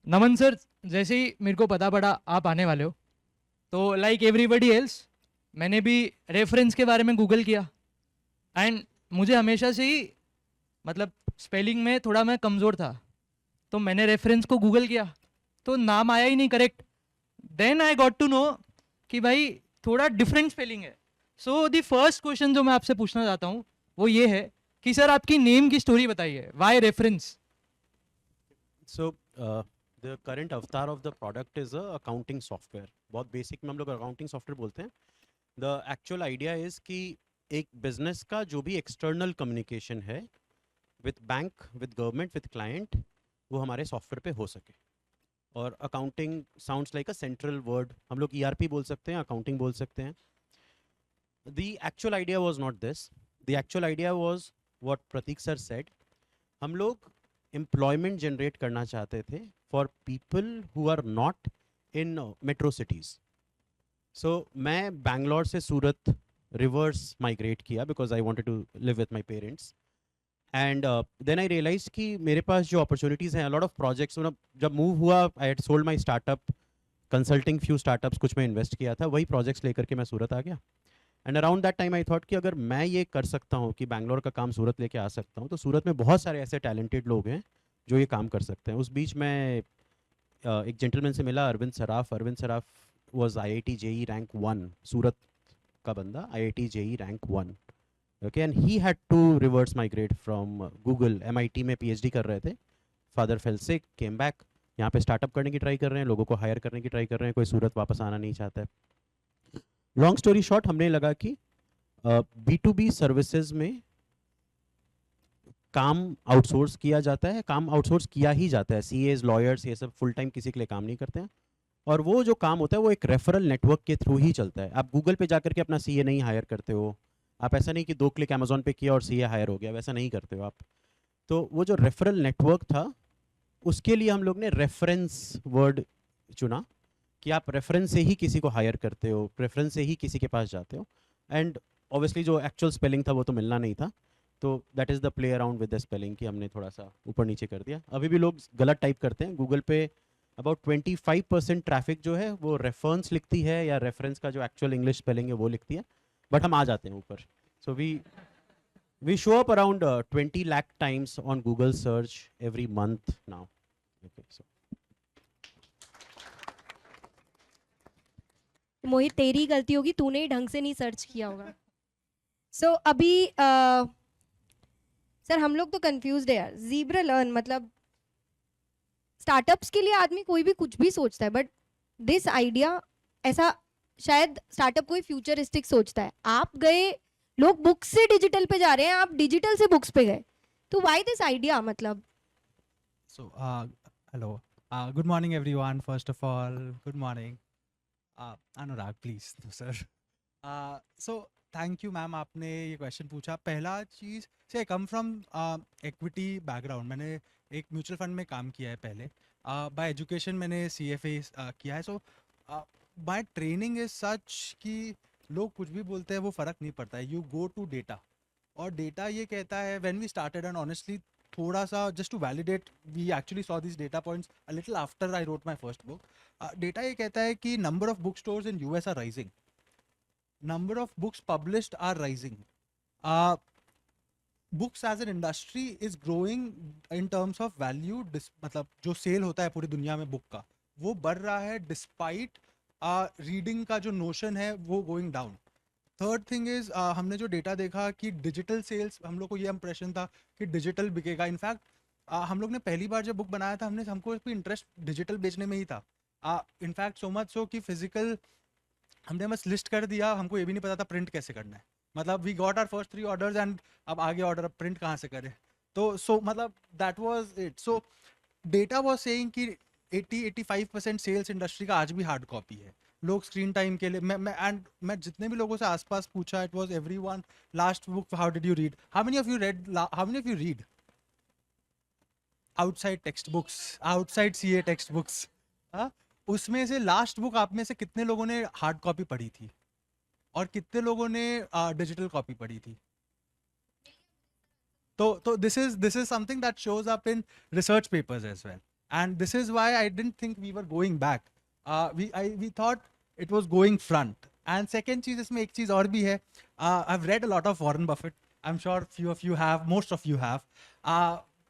नमन sir, जैसे ही मेरे को पता पड़ा आप आने वाले हो, तो लाइक एवरीबडी एल्स मैंने भी रेफरेंस के बारे में गूगल किया। एंड मुझे हमेशा से ही मतलब स्पेलिंग में थोड़ा मैं कमज़ोर था, तो मैंने रेफरेंस को गूगल किया तो नाम आया ही नहीं correct. Then I got to know कि भाई थोड़ा डिफरेंट स्पेलिंग है। सो द फर्स्ट क्वेश्चन जो मैं आपसे पूछना चाहता हूँ वो ये है कि सर आपकी नेम की स्टोरी बताइए, why reference. So the current avatar of the product is a accounting software. बहुत बेसिक में हम लोग अकाउंटिंग सॉफ्टवेयर बोलते हैं. The actual idea is कि एक बिजनेस का जो भी एक्सटर्नल कम्युनिकेशन है with bank, with government, with client, वो हमारे सॉफ्टवेयर पे हो सके. और accounting sounds like a central word. हम लोग ईआरपी बोल सकते हैं, अकाउंटिंग बोल सकते हैं. The actual idea was not this. The actual idea was what Prateek sir said. हम लोग एम्प्लॉयमेंट जनरेट करना चाहते थे for people who are not in metro cities. So मैं बैंगलोर से सूरत रिवर्स माइग्रेट किया because I wanted to live with my parents. And then I realise कि मेरे पास जो अपॉर्चुनिटीज़ हैं, लॉट ऑफ प्रोजेक्ट्स. जब मूव हुआ, I had sold my startup, consulting few startups कुछ में इन्वेस्ट किया था, वही प्रोजेक्ट्स लेकर के मैं सूरत आ गया. And around that time I thought कि अगर मैं ये कर सकता हूँ कि बैंगलोर का काम सूरत लेके आ सकता हूँ, तो सूरत में बहुत सारे ऐसे टैलेंटेड लोग हैं जो ये काम कर सकते हैं. उस बीच मैं एक जेंटलमैन से मिला, Arvind Saraf. Arvind Saraf was IIT JEE rank 1, Surat का बंदा, IIT JEE rank 1. Okay, and he had to reverse migrate from Google. MIT में PhD कर रहे थे, father fell sick, came back, यहाँ पे स्टार्टअप करने की ट्राई कर रहे हैं, लोगों को हायर करने की ट्राई कर रहे हैं, कोई सूरत वापस आना नहीं चाहता है. लॉन्ग स्टोरी शॉर्ट, हमने लगा कि B2B सर्विसेज में काम आउटसोर्स किया जाता है, काम आउटसोर्स किया ही जाता है. CAs, लॉयर्स, ये सब फुल टाइम किसी के लिए काम नहीं करते हैं. और वो जो काम होता है वो एक रेफरल नेटवर्क के थ्रू ही चलता है. आप गूगल पे जाकर के अपना CA नहीं हायर करते हो. आप ऐसा नहीं कि 2 क्लिक अमेजोन पे किया और CA हायर हो गया, वैसा नहीं करते हो आप. तो वो जो रेफरल नेटवर्क था, उसके लिए हम लोग ने रेफरेंस वर्ड चुना कि आप रेफरेंस से ही किसी को हायर करते हो, रेफरेंस से ही किसी के पास जाते हो. एंड ऑब्वियसली जो एक्चुअल स्पेलिंग था वो तो मिलना नहीं था. तो that is the play around with the spelling कि हमने थोड़ा सा ऊपर नीचे कर दिया. अभी भी लोग गलत टाइप करते हैं गूगल पे. अबाउट 25% ट्रैफिक जो है वो रेफरेंस लिखती है या रेफरेंस का जो एक्चुअल इंग्लिश स्पेलिंग है वो लिखती है. बट हम आ जाते हैं ऊपर. So we show up around 20 lakh times on Google search every month now. Okay, so मोहित तेरी गलती होगी, तूने ही ढंग से नहीं सर्च किया होगा. सो अभी सर हम लोग तो कंफ्यूज्ड है यार. ज़ीब्रा लर्न मतलब स्टार्टअप्स के लिए आदमी कोई भी कुछ भी सोचता है, बट दिस आइडिया ऐसा शायद स्टार्टअप कोई फ्यूचरिस्टिक सोचता है. आप गए, लोग बुक्स से डिजिटल पे जा रहे हैं, आप डिजिटल से बुक्स पे गए, तो व्हाई दिस आइडिया मतलब. So, hello. Good morning, everyone. First of all, good morning. Anurag, please, no, sir. So, thank you, ma'am. आपने ये क्वेश्चन पूछा. पहला चीज़ से आई कम फ्रॉम इक्विटी बैकग्राउंड. मैंने एक म्यूचुअल फंड में काम किया है पहले. बाय एजुकेशन मैंने CFA किया है. So my training is such कि लोग कुछ भी बोलते हैं वो फ़र्क नहीं पड़ता है. यू गो टू डेटा, और डेटा ये कहता है when we started, and honestly थोड़ा सा just to validate, we actually saw this data points a little after I wrote my first book. Data ये कहता है कि number of book stores in US are rising, number of books published are rising. uh, Books as an industry is growing in terms of value. मतलब जो cell होता है पूरी दुनिया में बुक का, वो बढ़ रहा है डिस्पाइट रीडिंग का जो नोशन है वो going down. Third thing is, हमने जो डेटा देखा कि डिजिटल सेल्स, हम लोग को ये इंप्रेशन था कि डिजिटल बिकेगा. इनफैक्ट हम लोग ने पहली बार जब बुक बनाया था, हमको भी इंटरेस्ट डिजिटल बेचने में ही था. इनफैक्ट सो मच सो कि फिजिकल हमने बस लिस्ट कर दिया, हमको ये भी नहीं पता था प्रिंट कैसे करना है. मतलब we got our first 3 orders and अब आगे ऑर्डर, अब प्रिंट कहाँ से करें. तो सो मतलब that was it. So data was saying कि 80-85% सेल्स इंडस्ट्री का आज भी हार्ड कॉपी है. लोग स्क्रीन टाइम के लिए, मैं जितने भी लोगों से आसपास पूछा, it was everyone last book how did you read, how many of you read, how many of you read outside text books, outside CA text books. उसमें से लास्ट बुक आप में से कितने लोगों ने हार्ड कॉपी पढ़ी थी और कितने लोगों ने डिजिटल कॉपी पढ़ी थी. तो this is something that shows up in research papers as well. and this is why I didn't think we were going back. We thought it was going front. And second चीज इसमें एक चीज और भी है. I've read a lot of Warren Buffett. I'm sure few of you have, most of you have.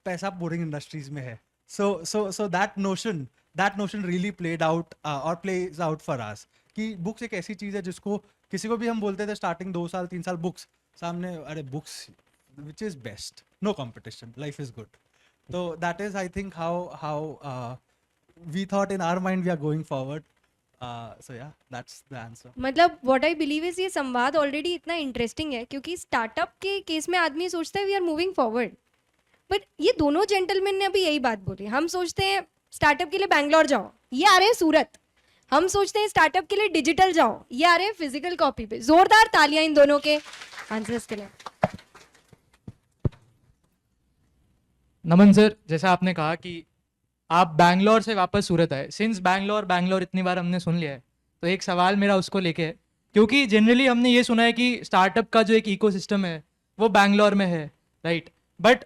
पैसा boring industries में है. So that notion really played out or plays out for us. कि books एक ऐसी चीज है जिसको किसी को भी हम बोलते थे starting 2 साल 3 साल books, सामने अरे books which is best, no competition, life is good. So that is I think how we thought in our mind we are going forward. So yeah, that's the answer. मतलब what I believe is ये संवाद already इतना interesting है क्योंकि startup के case में आदमी सोचता है we are moving forward, but ये दोनों जेंटलमैन ने अभी यही बात बोली. हम सोचते हैं स्टार्टअप के लिए बैंगलोर जाओ, ये आ रहे हैं सूरत. हम सोचते हैं स्टार्टअप के लिए डिजिटल जाओ, ये आ रहे हैं फिजिकल कॉपी पे. जोरदार तालियां इन दोनों के आंसर्स के लिए. नमन सर, जैसा आपने कहा कि आप बैंगलोर से वापस सूरत आए. सिंस बैंगलोर इतनी बार हमने सुन लिया है, तो एक सवाल मेरा उसको लेके है, क्योंकि जनरली हमने ये सुना है कि स्टार्टअप का जो एक इकोसिस्टम है वो बैंगलोर में है, राइट. बट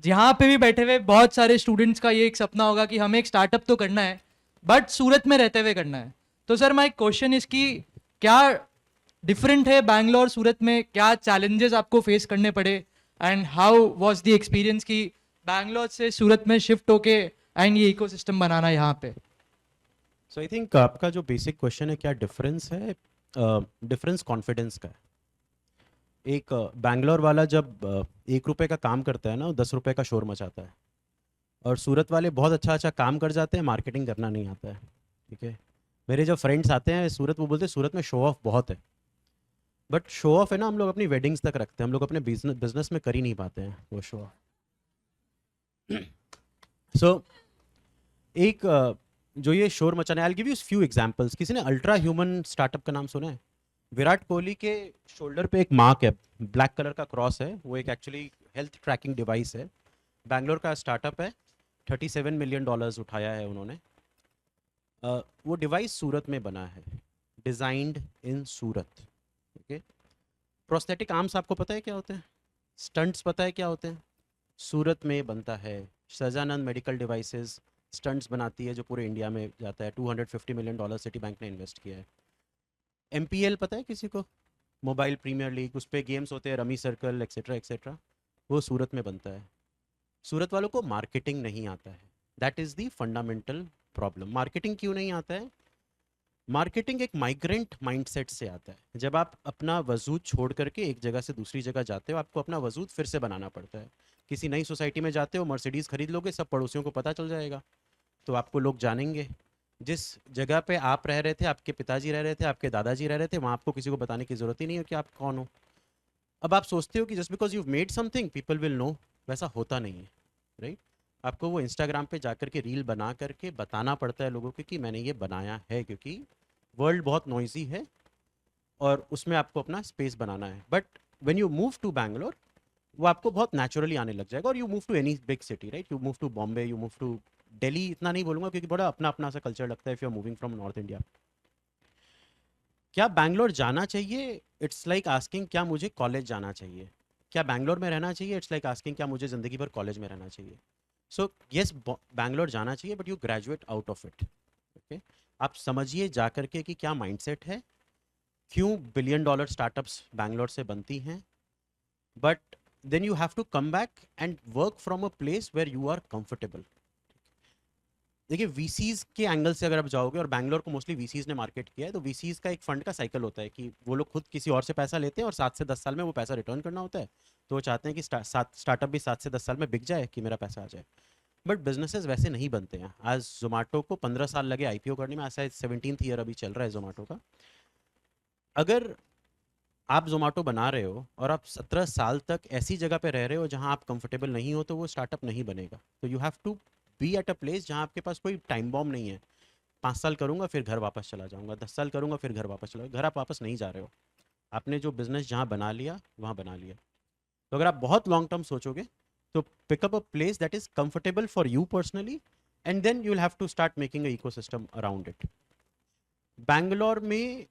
जहाँ पे भी बैठे हुए बहुत सारे स्टूडेंट्स का ये एक सपना होगा कि हमें एक स्टार्टअप तो करना है बट सूरत में रहते हुए करना है. तो सर माय क्वेश्चन इसकी क्या डिफरेंट है बैंगलोर सूरत में, क्या चैलेंजेस आपको फेस करने पड़े, and how was the experience कि बैंगलोर से सूरत में शिफ्ट होके एंड ये इकोसिस्टम बनाना यहाँ पे. सो आई थिंक आपका जो बेसिक क्वेश्चन है क्या डिफरेंस है, डिफरेंस कॉन्फिडेंस का है. एक बैंगलोर वाला जब 1 रुपये का काम करता है ना, वो 10 रुपये का शोर मचाता है. और सूरत वाले बहुत अच्छा काम कर जाते हैं, मार्केटिंग करना नहीं आता है. ठीक है, मेरे जो फ्रेंड्स आते हैं सूरत, वो बोलते हैं सूरत में शो ऑफ बहुत है. बट शो ऑफ है ना, हम लोग अपनी वेडिंग्स तक रखते हैं, हम लोग अपने बिजनेस में कर ही नहीं पाते हैं वो शो ऑफ. सो एक जो ये शोर मचाना है, I will give you few examples. किसी ने अल्ट्रा ह्यूमन स्टार्टअप का नाम सुना है? विराट कोहली के शोल्डर पे एक मार्क है, ब्लैक कलर का क्रॉस है, वो एक एक्चुअली हेल्थ ट्रैकिंग डिवाइस है. बैंगलोर का स्टार्टअप है, $37 मिलियन उठाया है उन्होंने. वो डिवाइस सूरत में बना है, designed in Surat. Okay, prosthetic arms आपको पता है क्या होते हैं? स्टंट्स पता है क्या होते हैं? सूरत में बनता है. सजानंद मेडिकल डिवाइसेस स्टंट्स बनाती है जो पूरे इंडिया में जाता है. $250 मिलियन सिटी बैंक ने इन्वेस्ट किया है. MPL पता है किसी को? मोबाइल प्रीमियर लीग, उस पर गेम्स होते हैं, रमी सर्कल एक्सेट्रा एक्सेट्रा, वो सूरत में बनता है. सूरत वालों को मार्केटिंग नहीं आता है. That is the fundamental problem. Marketing क्यों नहीं आता है? मार्केटिंग एक माइग्रेंट माइंडसेट से आता है. जब आप अपना वजूद छोड़ करके एक जगह से दूसरी जगह जाते हो, आपको अपना वजूद फिर से बनाना पड़ता है. किसी नई सोसाइटी में जाते हो, मर्सिडीज़ खरीद लोगे, सब पड़ोसियों को पता चल जाएगा, तो आपको लोग जानेंगे. जिस जगह पे आप रह रहे थे, आपके पिताजी रह रहे थे, आपके दादाजी रह रहे थे, वहाँ आपको किसी को बताने की ज़रूरत ही नहीं है कि आप कौन हो. अब आप सोचते हो कि just because you made something people will know, वैसा होता नहीं है, राइट. आपको वो इंस्टाग्राम पे जाकर के रील बना करके बताना पड़ता है लोगों को कि मैंने ये बनाया है, क्योंकि वर्ल्ड बहुत नॉइजी है और उसमें आपको अपना स्पेस बनाना है. But when you move to Bangalore, वो आपको बहुत नेचुरली आने लग जाएगा. और you move to any big city, right, you move to Bombay, you move to Delhi, इतना नहीं बोलूँगा क्योंकि बड़ा अपना अपना सा कल्चर लगता है if you are moving from north India. क्या बैंगलोर जाना चाहिए? इट्स लाइक आस्किंग क्या मुझे कॉलेज जाना चाहिए. क्या बैंगलोर में रहना चाहिए? इट्स लाइक आस्किंग क्या मुझे ज़िंदगी भर कॉलेज में रहना चाहिए. सो येस, बैंगलोर जाना चाहिए, but you graduate out of it. Okay, आप समझिए जा करके कि क्या माइंडसेट है, क्यों $1 बिलियन स्टार्टअप्स बैंगलोर से बनती हैं. But then you have to come back and work from a place where you are comfortable. देखिए, वीसीज के एंगल से अगर आप जाओगे, और बैंगलोर को मोस्टली वीसीज ने मार्केट किया है, तो वीसीज का एक फंड का साइकिल होता है कि वो लोग खुद किसी और से पैसा लेते हैं और 7 से 10 साल में वो पैसा रिटर्न करना होता है. तो वो चाहते हैं कि स्टार्टअप भी 7 से 10 साल में बिक जाए कि मेरा पैसा आ जाए. बट बिजनेसेस वैसे नहीं बनते हैं. आज जोमेटो को 15 साल लगे IPO करने में, ऐसा 17th ईयर अभी चल रहा है जोमेटो का. अगर आप जोमेटो बना रहे हो और आप 17 साल तक ऐसी जगह पे रह रहे हो जहां आप कंफर्टेबल नहीं हो, तो वो स्टार्टअप नहीं बनेगा. तो you have to be at a place जहां आपके पास कोई टाइम बॉम्ब नहीं है. 5 साल करूंगा फिर घर वापस चला जाऊंगा, 10 साल करूंगा फिर घर वापस चला जाऊंगा. घर आप वापस नहीं जा रहे हो, आपने जो बिजनेस जहां बना लिया वहां बना लिया. तो अगर आप बहुत लॉन्ग टर्म सोचोगे, तो pick up a place that is comfortable for you personally, and then you will have to start making a ecosystem around it. Bangalore में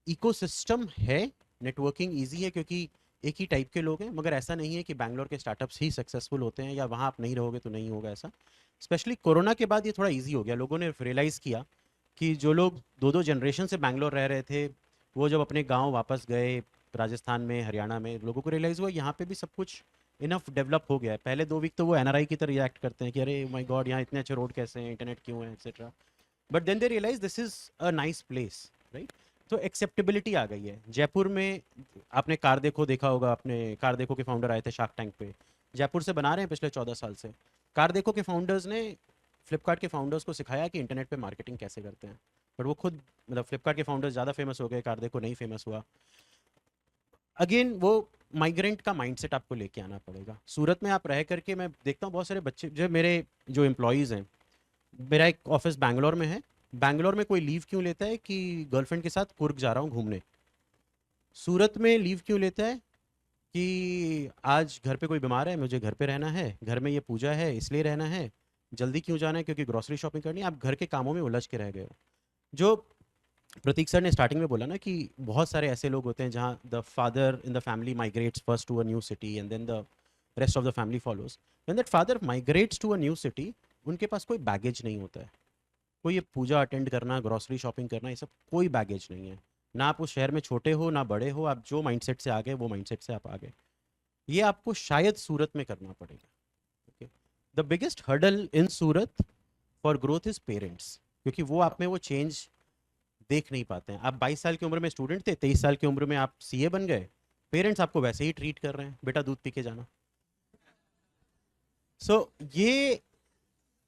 इकोसिस्टम है, नेटवर्किंग ईजी है, क्योंकि एक ही टाइप के लोग हैं, मगर ऐसा नहीं है कि बैंगलोर के स्टार्टअप्स ही सक्सेसफुल होते हैं या वहाँ आप नहीं रहोगे तो नहीं होगा ऐसा। स्पेशली कोरोना के बाद ये थोड़ा ईजी हो गया, लोगों ने रियलाइज़ किया कि जो लोग 2-2 जनरेशन से बैंगलोर रह रहे थे, वो जब अपने गाँव वापस गए राजस्थान में, हरियाणा में, लोगों को रियलाइज़ हुआ यहाँ पे भी सब कुछ इनफ डेवलप हो गया है। पहले 2 वीक तो वो एनआरआई की तरह रिएक्ट करते हैं कि अरे माय गॉड यहाँ इतने अच्छे रोड कैसे हैं, इंटरनेट क्यों है, etcetera. But then they realize this is a nice place, right? तो एक्सेप्टेबिलिटी आ गई है। जयपुर में आपने कार देखो देखा होगा, अपने कार देखो के फाउंडर आए थे शार्क टैंक पे, जयपुर से बना रहे हैं पिछले 14 साल से। कार देखो के फाउंडर्स ने फ्लिपकार्ट के फाउंडर्स को सिखाया कि इंटरनेट पे मार्केटिंग कैसे करते हैं, बट वो खुद मतलब फ्लिपकार्ट के फाउंडर्स ज़्यादा फेमस हो गए, कार देखो नहीं फेमस हुआ। अगेन वो माइग्रेंट का माइंडसेट आपको लेके आना पड़ेगा। सूरत में आप रह करके मैं देखता हूँ बहुत सारे बच्चे जो मेरे जो एम्प्लॉयज़ हैं, मेरा एक ऑफिस बैंगलोर में है, बैंगलोर में कोई लीव क्यों लेता है कि गर्लफ्रेंड के साथ कुर्ग जा रहा हूँ घूमने। सूरत में लीव क्यों लेता है कि आज घर पे कोई बीमार है, मुझे घर पे रहना है, घर में ये पूजा है इसलिए रहना है, जल्दी क्यों जाना है क्योंकि ग्रॉसरी शॉपिंग करनी है। आप घर के कामों में उलझ के रह गए हो। जो प्रतीक सर ने स्टार्टिंग में बोला ना कि बहुत सारे ऐसे लोग होते हैं जहाँ the father in the family migrates first to a new city and then the rest of the family follows. When that father migrates to a new city, उनके पास कोई बैगेज नहीं होता है, कोई ये पूजा अटेंड करना, ग्रॉसरी शॉपिंग करना, ये सब कोई बैगेज नहीं है। ना आप उस शहर में छोटे हो ना बड़े हो, आप जो माइंडसेट से आ गए वो माइंडसेट से आप आ गए। ये आपको शायद सूरत में करना पड़ेगा। Okay, the biggest hurdle in Surat for growth is parents, क्योंकि वो आप में वो चेंज देख नहीं पाते हैं। आप 22 साल की उम्र में स्टूडेंट थे, 23 साल की उम्र में आप सीए बन गए, पेरेंट्स आपको वैसे ही ट्रीट कर रहे हैं, बेटा दूध पी के जाना। सो ये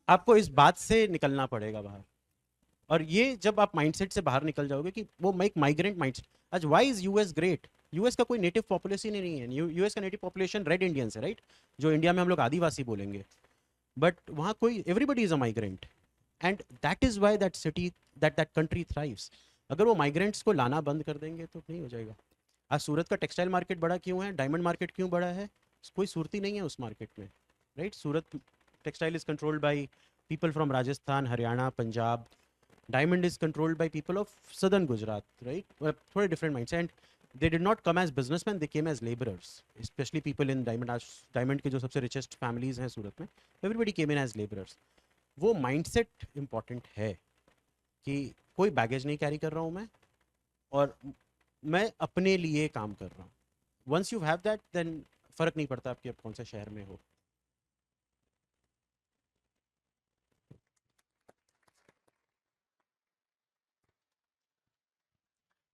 आपको इस बात से निकलना पड़ेगा बाहर। और ये जब आप माइंडसेट से बाहर निकल जाओगे कि वो एक माइग्रेंट माइंडसेट। आज why is US great? US का कोई नेटिव पॉपुलेशन ही नहीं है। यूएस का नेटिव पॉपुलेशन रेड इंडियंस है, राइट? जो इंडिया में हम लोग आदिवासी बोलेंगे, बट वहाँ कोई everybody is a migrant and that is why that city that country thrives. अगर वो माइग्रेंट्स को लाना बंद कर देंगे तो नहीं हो जाएगा। आज सूरत का टेक्सटाइल मार्केट बड़ा क्यों है, डायमंड मार्केट क्यों बड़ा है? कोई सूरती नहीं है उस मार्केट में, right? Surat textile is controlled by people from Rajasthan, Haryana, Punjab. Diamond is controlled by people of southern Gujarat, right? Thode different minds, and they did not come as businessmen, they came as laborers. Especially people in Diamond के जो सबसे richest families हैं सूरत में, everybody came in as laborers. वो mindset important है कि कोई baggage नहीं carry कर रहा हूँ मैं, और मैं अपने लिए काम कर रहा हूँ. Once you have that, then फर्क नहीं पड़ता आपके कौन से शहर में हो.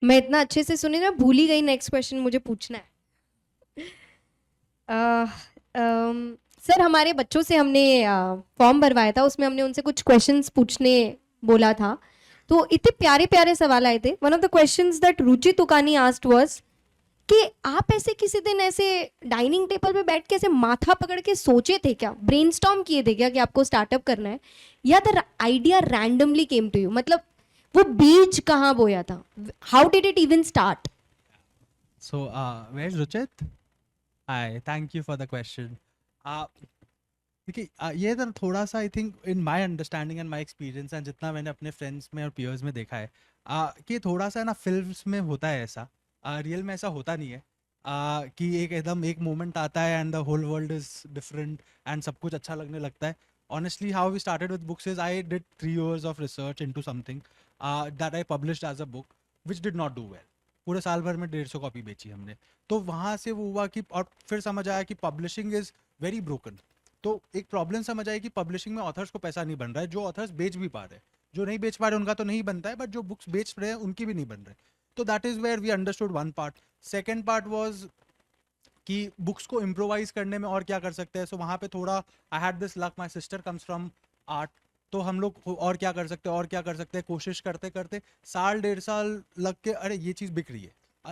मैं इतना अच्छे से सुनी ना, भूल ही गई नेक्स्ट क्वेश्चन मुझे पूछना है. सर, हमारे बच्चों से हमने फॉर्म भरवाया था, उसमें हमने उनसे कुछ क्वेश्चंस पूछने बोला था, तो इतने प्यारे प्यारे सवाल आए थे. One of the questions that Ruchi Tukani asked was कि आप ऐसे किसी दिन ऐसे डाइनिंग टेबल पे बैठ के ऐसे माथा पकड़ के सोचे थे क्या, ब्रेनस्टॉर्म किए थे क्या कि आपको स्टार्टअप करना है, या the idea randomly came to you? मतलब वो बीज कहाँ बोया था? How did it even start? So, where's Ruchit? Hi, thank you for the question. देखिए, ये ना थोड़ा सा आई think in my understanding and my experience and जितना मैंने अपने फ्रेंड्स में और पीयर्स में देखा है, कि थोड़ा सा ना फिल्म्स में होता है ऐसा, रियल में ऐसा होता नहीं है. कि एक एकदम एक मोमेंट आता है and the whole world is different and सब कुछ अच्छा लगने लगता है. Honestly, how we started with books is I did 3 years of research into something that I published as a book, which did not do well. पूरे साल भर में 150 कॉपी बेची हमने. तो वहाँ से वो हुआ कि, और फिर समझ आया कि पब्लिशिंग इज़ वेरी ब्रोकन. तो एक प्रॉब्लम समझ आई कि पब्लिशिंग में ऑथर्स को पैसा नहीं बन रहा है. जो ऑथर्स बेच भी पा रहे हैं, जो नहीं बेच पा रहे उनका तो नहीं बनता है, बट जो बुक्स बेच रहे हैं उनकी भी नहीं बन रहे. तो that is where we understood one part. Second part was कि बुक्स को इम्प्रोवाइज करने में और क्या कर सकते हैं. सो वहाँ पे थोड़ा I had this luck, my sister comes from art, तो हम लोग और क्या कर सकते हैं और क्या कर सकते हैं, कोशिश करते करते साल 1.5 साल लग के अरे ये चीज़ बिक रही है.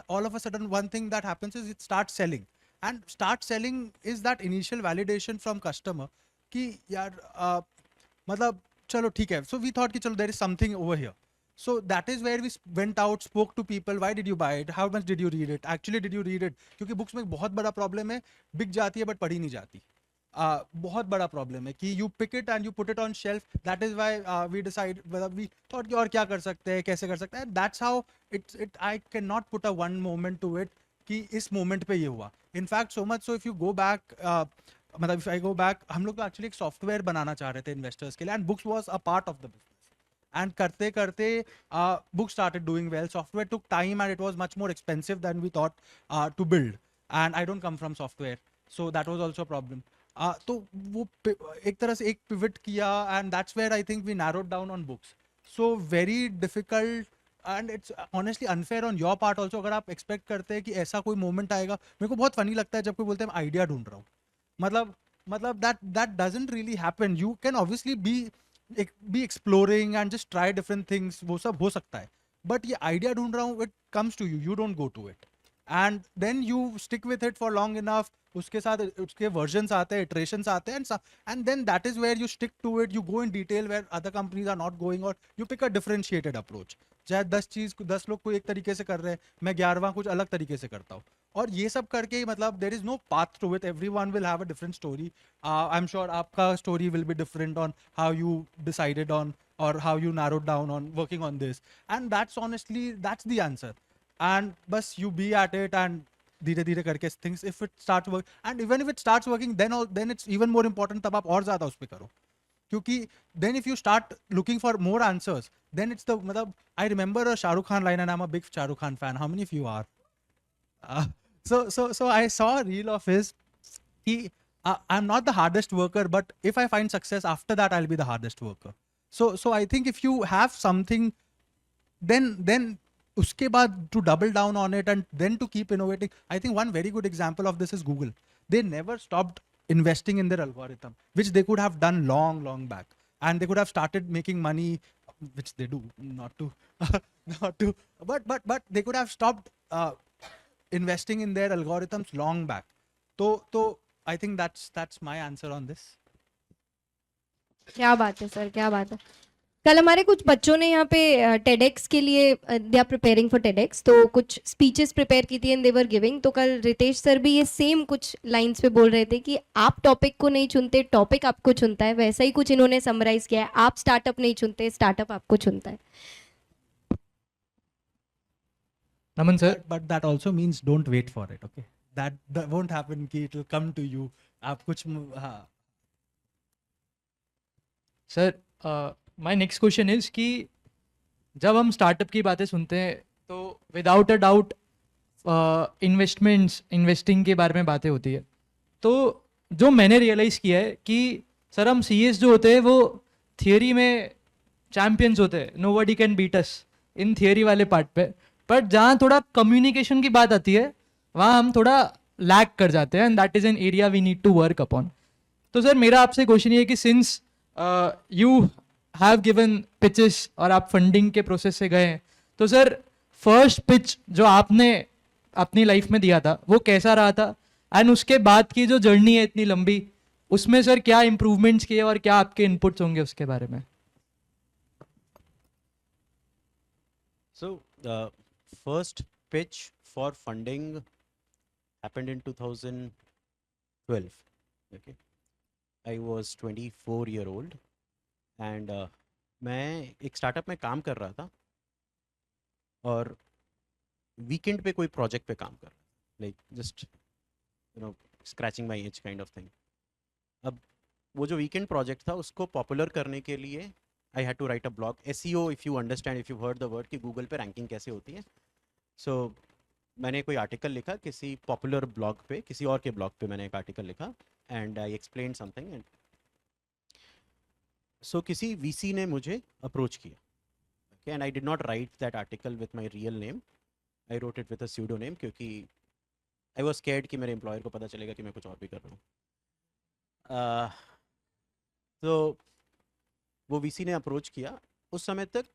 All of a sudden one thing that happens is it start selling, and start selling is that initial validation from customer कि यार मतलब चलो ठीक है. सो वी थॉट कि चलो there is something over here. So that is where we went out, spoke to people. Why did you buy it? How much did you read it? Actually, did you read it? क्योंकि books में एक बहुत बड़ा problem है, बिक जाती है but पढ़ी नहीं जाती. बहुत बड़ा प्रॉब्लम है कि you pick it and you put it on shelf. That is why we decide whether we thought कि और क्या कर सकते हैं, कैसे कर सकते हैं. That's how it I cannot put a one moment to it कि इस मोमेंट पे ये हुआ. In fact so much so if you go back, मतलब इफ आई गो बैक, हम लोग तो एक्चुअली एक सॉफ्टवेयर बनाना चाह रहे थे इन्वेस्टर्स के लिए, and books was a part of the business. And करते करते books started doing well. Software took time and it was much more expensive than we thought to build. And I don't come from software, so that was also a problem. तो वो एक तरह से एक pivot किया, and that's where I think we narrowed down on books. So very difficult, and it's honestly unfair on your part also. अगर आप expect करते हैं कि ऐसा कोई moment आएगा, मेरे को बहुत funny लगता है जब कोई बोलते हैं मैं idea ढूंढ रहा हूँ. मतलब that doesn't really happen. You can obviously be exploring and just try different things, वो सब हो सकता है, but ये idea ढूंढ रहा हूँ, it comes to you, you don't go to it, and then you stick with it for long enough. उसके साथ उसके versions आते हैं, iterations आते हैं, and then that is where you stick to it. You go in detail where other companies are not going, or you pick a differentiated approach. चाहे 10 लोग कोई एक तरीके से कर रहे हैं, मैं 11वां कुछ अलग तरीके से करता हूँ, और ये सब करके ही मतलब there is no path to it. Everyone will have a different story. I'm sure आपका story will be different on how you decided on, or how you narrowed down on working on this, and that's honestly that's the answer. And bus you be at it, and धीरे धीरे करके things, if it starts work, and even if it starts working, then it's even more important तब आप और ज़्यादा उस पे करो, क्योंकि then if you start looking for more answers, then it's the मतलब I remember a Shah Rukh Khan line, and I'm a big Shah Rukh Khan fan. How many of you are? So I saw a reel of his. I'm not the hardest worker, but if I find success after that, I'll be the hardest worker. So I think if you have something, then uske baad to double down on it, and then to keep innovating. I think one very good example of this is Google. They never stopped investing in their algorithm, which they could have done long back, and they could have started making money, which they do, not to, but they could have stopped investing in their algorithms long back. So I think that's my answer on this. क्या बात है sir, क्या बात है. कल हमारे कुछ बच्चों ने यहाँ पे TEDx के लिए, they are preparing for TEDx, तो कुछ स्पीचेस प्रिपेयर की थी एंड दे वर गिविंग. तो कल रितेश सर भी ये सेम कुछ लाइंस पे बोल रहे थे कि आप टॉपिक को नहीं चुनते, टॉपिक आपको चुनता है. वैसा ही कुछ इन्होंने समराइज किया है, आप स्टार्टअप नहीं चुनते, स्टार्टअप आपको चुनता है. नमन sir. But that also means don't wait for it, okay? That won't happen कि it will come to you. आप कुछ हाँ. Sir my next question is कि जब हम स्टार्टअप की बातें सुनते हैं तो विदाउट अ डाउट इन्वेस्टिंग के बारे में बातें होती है. तो जो मैंने रियलाइज़ किया है कि सर हम CS जो होते हैं वो थियोरी में चैम्पियंस होते हैं, nobody can beat us in theory वाले पार्ट पे, बट जहाँ थोड़ा कम्युनिकेशन की बात आती है वहाँ हम थोड़ा लैग कर जाते हैं, and that is an area we need to work upon. तो सर मेरा आपसे क्वेश्चन ये है कि since you have given pitches और आप फंडिंग के प्रोसेस से गए हैं, तो सर फर्स्ट पिच जो आपने अपनी लाइफ में दिया था वो कैसा रहा था, एंड उसके बाद की जो जर्नी है इतनी लंबी, उसमें सर क्या इम्प्रूवमेंट्स किए और क्या आपके इनपुट्स होंगे उसके बारे में. So the first pitch for funding happened in 2012. Okay, I was 24-year-old, and मैं एक स्टार्टअप में काम कर रहा था और वीकेंड पे कोई प्रोजेक्ट पे काम कर रहा था, like just scratching my age kind of thing. अब वो जो वीकेंड प्रोजेक्ट था उसको पॉपुलर करने के लिए I had to write a blog. SEO, if you understand, if you heard the word कि गूगल पे रैंकिंग कैसे होती है. सो मैंने कोई आर्टिकल लिखा किसी पॉपुलर ब्लॉग पे, किसी और के ब्लॉग पे मैंने एक आर्टिकल लिखा, and I explain something. And so किसी VC ने मुझे अप्रोच किया, okay, and I did not right that article with my real name. I wrote it with a pseudo name, क्योंकि आई वॉज स्कैर्ड कि मेरे employer को पता चलेगा कि मैं कुछ और भी कर रहा हूँ. तो वो VC ने अप्रोच किया. उस समय तक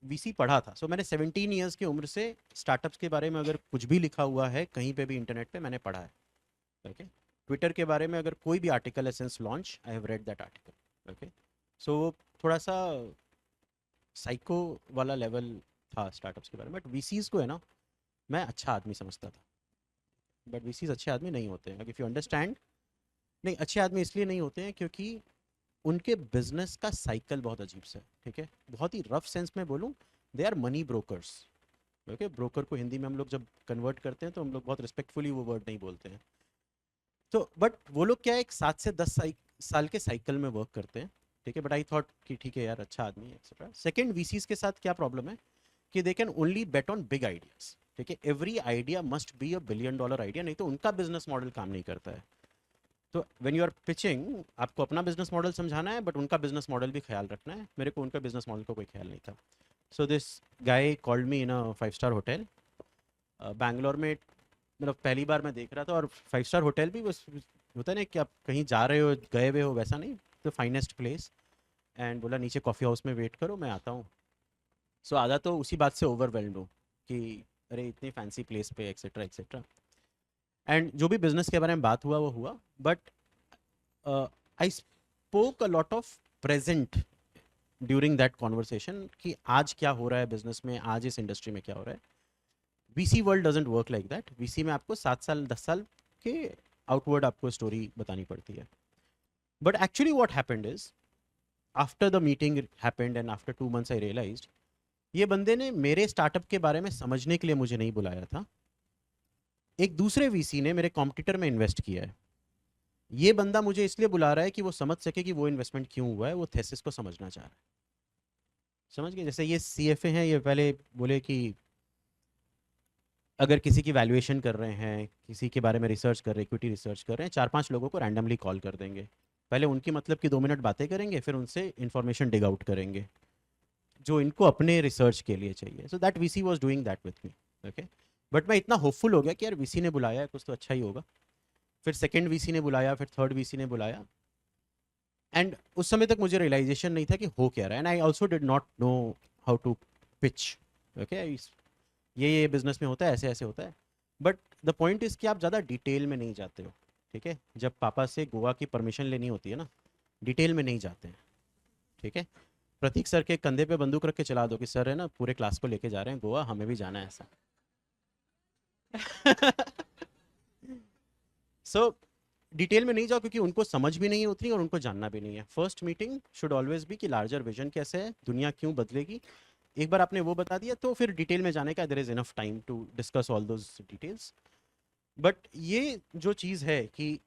VC पढ़ा था. सो मैंने 17 ईयर्स की उम्र से स्टार्टअप्स के बारे में अगर कुछ भी लिखा हुआ है कहीं पे भी इंटरनेट पे, मैंने पढ़ा है. ओके, ट्विटर के बारे में अगर कोई भी आर्टिकल है since launch, I have read that article. Okay, सो थोड़ा सा साइको वाला लेवल था स्टार्टअप्स के बारे में. बट VCs को है ना, मैं अच्छा आदमी समझता था, बट VCs अच्छे आदमी नहीं होते हैं, इफ़ यू अंडरस्टैंड. नहीं, अच्छे आदमी इसलिए नहीं होते हैं क्योंकि उनके बिजनेस का साइकिल बहुत अजीब सा है. ठीक है, बहुत ही रफ सेंस में बोलूँ, they are money brokers. Okay broker को हिंदी में हम लोग जब कन्वर्ट करते हैं तो हम लोग बहुत रिस्पेक्टफुली वो वर्ड नहीं बोलते हैं। तो बट वो लोग क्या है, एक 7 से 10 साल के साइकिल में वर्क करते हैं, ठीक है। बट आई थॉट कि ठीक है यार, अच्छा आदमी है एक्सेट्रा। सेकंड, वीसीज के साथ क्या प्रॉब्लम है कि they can only bet on big ideas, ठीक है। Every idea must be a $1 billion idea, नहीं तो उनका बिजनेस मॉडल काम नहीं करता है। तो व्हेन यू आर पिचिंग, आपको अपना बिजनेस मॉडल समझाना है बट उनका बिजनेस मॉडल भी ख्याल रखना है। मेरे को उनका बिजनेस मॉडल का कोई ख्याल नहीं था। So this guy called me in a 5 star hotel Bangalore में। मतलब पहली बार मैं देख रहा था, और 5 स्टार होटल भी बस होता है ना कि आप कहीं जा रहे हो, गए हुए हो, वैसा नहीं, द फाइनेस्ट प्लेस। एंड बोला नीचे कॉफ़ी हाउस में वेट करो, मैं आता हूँ। सो आधा तो उसी बात से ओवरवेल्ड हूँ कि अरे इतनी फैंसी प्लेस पे एक्सेट्रा एक्सेट्रा। एंड जो भी बिजनेस के बारे में बात हुआ वो हुआ, but I spoke a lot of present during that conversation कि आज क्या हो रहा है बिजनेस में, आज इस इंडस्ट्री में क्या हो रहा है। VC world doesn't work like that. VC में आपको 7 साल 10 साल के आउटवर्ड आपको स्टोरी बतानी पड़ती है। But actually what happened is, after the meeting happened and after 2 months I realized, ये बंदे ने मेरे स्टार्टअप के बारे में समझने के लिए मुझे नहीं बुलाया था। एक दूसरे वीसी ने मेरे कॉम्पिटिटर में इन्वेस्ट किया है। ये बंदा मुझे इसलिए बुला रहा है कि वो समझ सके कि वो इन्वेस्टमेंट क्यों हुआ है, वो थेसिस को समझना चाह रहा है। समझ गए? जैसे ये सीएफए हैं, ये पहले बोले कि अगर किसी की वैल्यूएशन कर रहे हैं, किसी के बारे में रिसर्च कर रहे हैं, इक्विटी रिसर्च कर रहे हैं, 4-5 लोगों को रैंडमली कॉल कर देंगे। पहले उनकी मतलब की 2 मिनट बातें करेंगे, फिर उनसे इन्फॉर्मेशन डिग आउट करेंगे जो इनको अपने रिसर्च के लिए चाहिए। So that VC was doing that with me, okay. But मैं इतना होपफुल हो गया कि यार वीसी ने बुलाया है, कुछ तो अच्छा ही होगा। फिर सेकेंड वीसी ने बुलाया, फिर थर्ड वीसी ने बुलाया। एंड उस समय तक मुझे रियलाइजेशन नहीं था कि हो क्या रहा है। And I also did not know how to pitch, okay. ये बिजनेस में होता है, ऐसे ऐसे होता है। बट द पॉइंट इज़ कि आप ज़्यादा डिटेल में नहीं जाते हो, ठीक है। जब पापा से गोवा की परमिशन लेनी होती है ना, डिटेल में नहीं जाते हैं, ठीक है। प्रतीक सर के कंधे पे बंदूक रख के चला दो कि सर है ना, पूरे क्लास को लेके जा रहे हैं गोवा, हमें भी जाना है, ऐसा। सो डिटेल में नहीं जाओ, क्योंकि उनको समझ भी नहीं होती और उनको जानना भी नहीं है। First meeting should always be कि लार्जर विजन कैसे है, दुनिया क्यों बदलेगी। एक बार आपने वो बता दिया तो फिर डिटेल में जाने का there is enough time to discuss all those details. But ये जो चीज़ है कि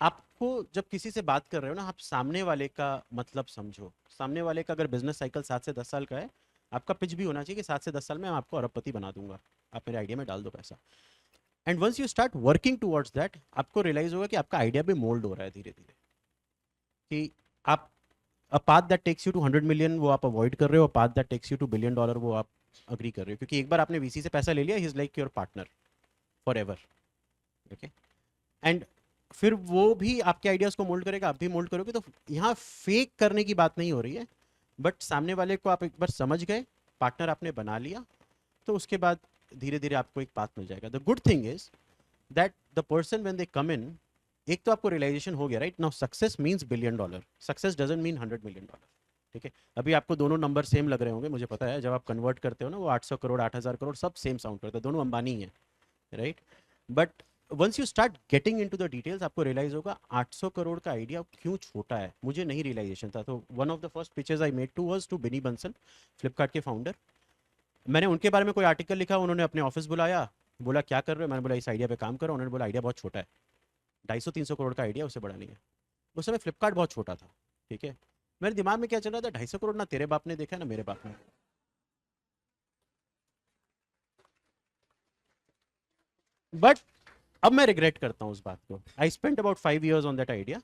आपको जब किसी से बात कर रहे हो ना, आप सामने वाले का मतलब समझो। सामने वाले का अगर बिजनेस साइकिल 7 से 10 साल का है, आपका पिच भी होना चाहिए कि 7 से 10 साल में मैं आपको अरबपति बना दूंगा, आप मेरे आइडिया में डाल दो पैसा। And once you start working towards that, आपको रियलाइज होगा कि आपका आइडिया भी मोल्ड हो रहा है धीरे धीरे, कि आप a path that takes you to 100 million वो आप अवॉइड कर रहे हो, path that takes you to $1 billion वो आप अग्री कर रहे हो। क्योंकि एक बार आपने वीसी से पैसा ले लिया, he is like your partner for ever, okay. And फिर वो भी आपके आइडियाज़ को मोल्ड करेगा, आप भी मोल्ड करोगे। तो यहाँ फेक करने की बात नहीं हो रही है, बट सामने वाले को आप एक बार समझ गए, पार्टनर आपने बना लिया, तो उसके बाद धीरे धीरे आपको एक पाथ मिल जाएगा। The good thing is that the person when they come in, एक तो आपको रियलाइजेशन हो गया, right now success means $1 billion, success doesn't mean $100 million, ठीक है। अभी आपको दोनों नंबर सेम लग रहे होंगे, मुझे पता है। जब आप कन्वर्ट करते हो ना, वो 800 करोड़ 8,000 करोड़ सब सेम साउंड करते हैं, दोनों अंबानी है, right. But once you start getting into the details, आपको रियलाइज होगा 800 करोड़ का आइडिया क्यों छोटा है। मुझे नहीं रियलाइजेशन था। तो one of the first pitches I made to was to Binny Bansal, Flipkart के फाउंडर। मैंने उनके बारे में कोई आर्टिकल लिखा, उन्होंने अपने ऑफिस बुलाया, बोला क्या कर रहे हो। मैंने बोला इस आइडिया पे काम करो। उन्होंने बोला आइडिया बहुत छोटा है, 250-300 करोड़ का आइडिया, उससे बड़ा नहीं है। उस समय फ्लिपकार्ट बहुत छोटा था, ठीक है। मेरे दिमाग में क्या चल रहा था, 250 करोड़ ना तेरे बाप ने देखा ना मेरे बाप ने। बट अब मैं रिग्रेट करता हूँ उस बात को। I spent about 5 years on that idea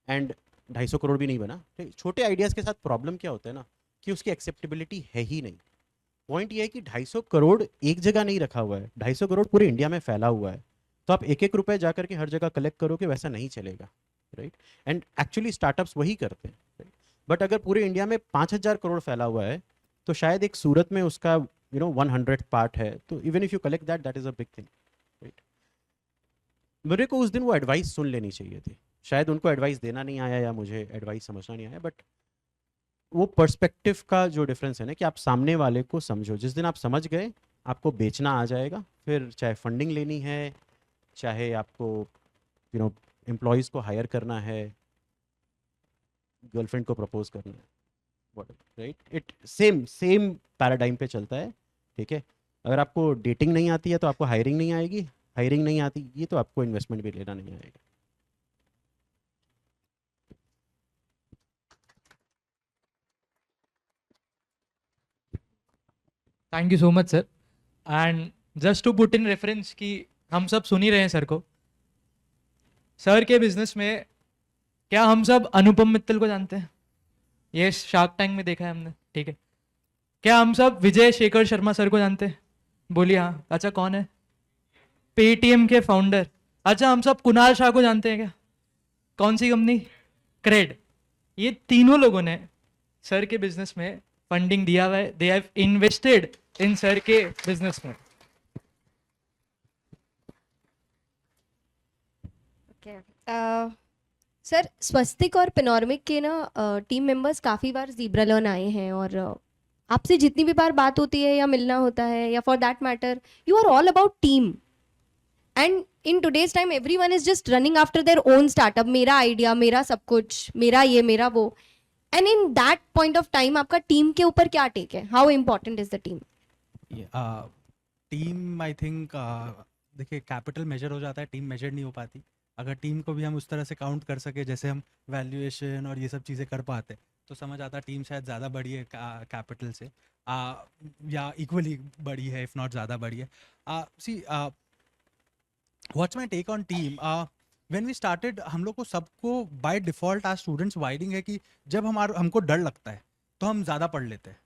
and 250 crore भी नहीं बना। छोटे आइडियाज के साथ प्रॉब्लम क्या होता है ना, कि उसकी एक्सेप्टेबिलिटी है ही नहीं। पॉइंट ये है कि 250 करोड़ एक जगह नहीं रखा हुआ है, 250 करोड़ पूरे इंडिया में फैला हुआ है। तो आप एक एक रुपए जाकर के हर जगह कलेक्ट करोगे, वैसा नहीं चलेगा, राइट। एंड एक्चुअली स्टार्टअप्स वही करते हैं। बट अगर पूरे इंडिया में 5,000 करोड़ फैला हुआ है, तो शायद एक सूरत में उसका 100th पार्ट है, तो even if you collect that, that is a big thing, right. मेरे को उस दिन वो एडवाइस सुन लेनी चाहिए थी। शायद उनको एडवाइस देना नहीं आया, या मुझे एडवाइस समझना नहीं आया। बट वो पर्सपेक्टिव का जो डिफरेंस है ना, कि आप सामने वाले को समझो। जिस दिन आप समझ गए, आपको बेचना आ जाएगा। फिर चाहे फंडिंग लेनी है, चाहे आपको एम्प्लॉयज़ को हायर करना है, गर्लफ्रेंड को प्रपोज करना है, राइट। इट सेम पैराडाइम पे चलता है, ठीक है। अगर आपको डेटिंग नहीं आती है तो आपको हायरिंग नहीं आएगी, हायरिंग नहीं आती ये तो आपको इन्वेस्टमेंट भी लेना नहीं आएगा. Thank you so much sir. And just to put in reference कि हम सब सुन ही रहे हैं सर को. सर के बिजनेस में क्या हम सब अनुपम मित्तल को जानते हैं? ये शार्क टैंक में देखा है हमने, ठीक है. क्या हम सब विजय शेखर शर्मा सर को जानते हैं? बोलिए हाँ. अच्छा कौन है? पेटीएम के फाउंडर. अच्छा हम सब कुणाल शाह को जानते हैं क्या? कौन सी कंपनी? क्रेड. ये तीनों लोगों ने सर के बिजनेस में फंडिंग दिया हुआ है. They have invested in sir के बिजनेस में. सर स्वस्तिक और पेनोरमिक के ना टीम मेंबर्स काफ़ी बार ज़ीब्रा लर्न आए हैं और आपसे जितनी भी बार बात होती है या मिलना होता है या for that matter you are all about team. And in today's time everyone is just running after their own startup. मेरा आइडिया, मेरा सब कुछ, मेरा ये मेरा वो. And in that point of time आपका टीम के ऊपर क्या टेक है? How important is the team? Team I think देखिए कैपिटल मेजर हो जाता है, टीम मेजर नहीं हो पाती. अगर टीम को भी हम उस तरह से काउंट कर सके जैसे हम वैल्यूएशन और ये सब चीज़ें कर पाते तो समझ आता टीम शायद ज़्यादा बड़ी है कैपिटल से, या इक्वली बड़ी है इफ़ नॉट ज़्यादा बड़ी है. See what's my take on team. When we started हम लोग को सबको बाय डिफ़ॉल्ट आज स्टूडेंट्स वाइडिंग है कि जब हमको डर लगता है तो हम ज़्यादा पढ़ लेते हैं.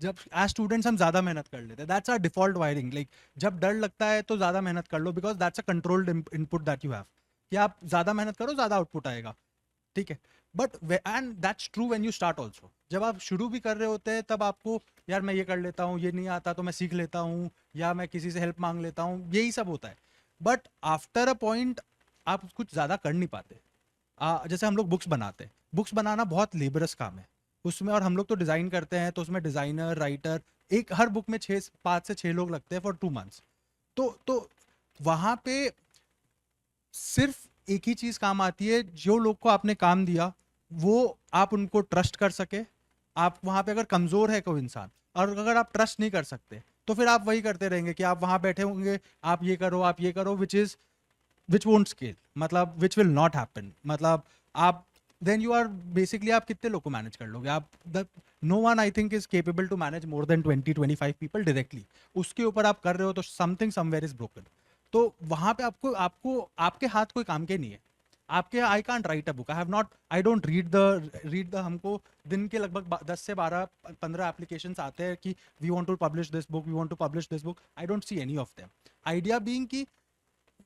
जब एज स्टूडेंट्स हम ज़्यादा मेहनत कर लेते हैं. That's our default wiring. Like जब डर लगता है तो ज़्यादा मेहनत कर लो because that's a controlled input that you have कि आप ज़्यादा मेहनत करो ज़्यादा आउटपुट आएगा. ठीक है. But and that's true when you start also. जब आप शुरू भी कर रहे होते हैं तब आपको यार मैं ये कर लेता हूँ, ये नहीं आता तो मैं सीख लेता हूँ या मैं किसी से हेल्प मांग लेता हूँ, यही सब होता है. बट आफ्टर अ पॉइंट आप कुछ ज़्यादा कर नहीं पाते. जैसे हम लोग बुक्स बनाते हैं, बुक्स बनाना बहुत लेबरस काम है उसमें, और हम लोग तो डिज़ाइन करते हैं तो उसमें डिज़ाइनर, राइटर, एक हर बुक में 5 से 6 लोग लगते हैं फॉर 2 months. तो वहाँ पे सिर्फ एक ही चीज़ काम आती है, जो लोग को आपने काम दिया वो आप उनको ट्रस्ट कर सके. आप वहाँ पे अगर कमज़ोर है कोई इंसान और अगर आप ट्रस्ट नहीं कर सकते तो फिर आप वही करते रहेंगे कि आप वहाँ बैठे होंगे, आप ये करो विच वोंट स्केल, मतलब विच विल नॉट हैपन. मतलब आप देन यू आर बेसिकली आप कितने लोग को मैनेज कर लोगे? आप no one I think is capable to manage more than 20-25 people directly. उसके ऊपर आप कर रहे हो तो समथिंग समवेयर इज ब्रोकन. तो वहाँ पे आपको आपके हाथ कोई काम के नहीं है. आपके I can't right a book, I don't read the हमको दिन के लगभग 10 से 12-15 एप्लीकेशंस आते हैं कि we want to publish this book, I don't see any of them. Idea being कि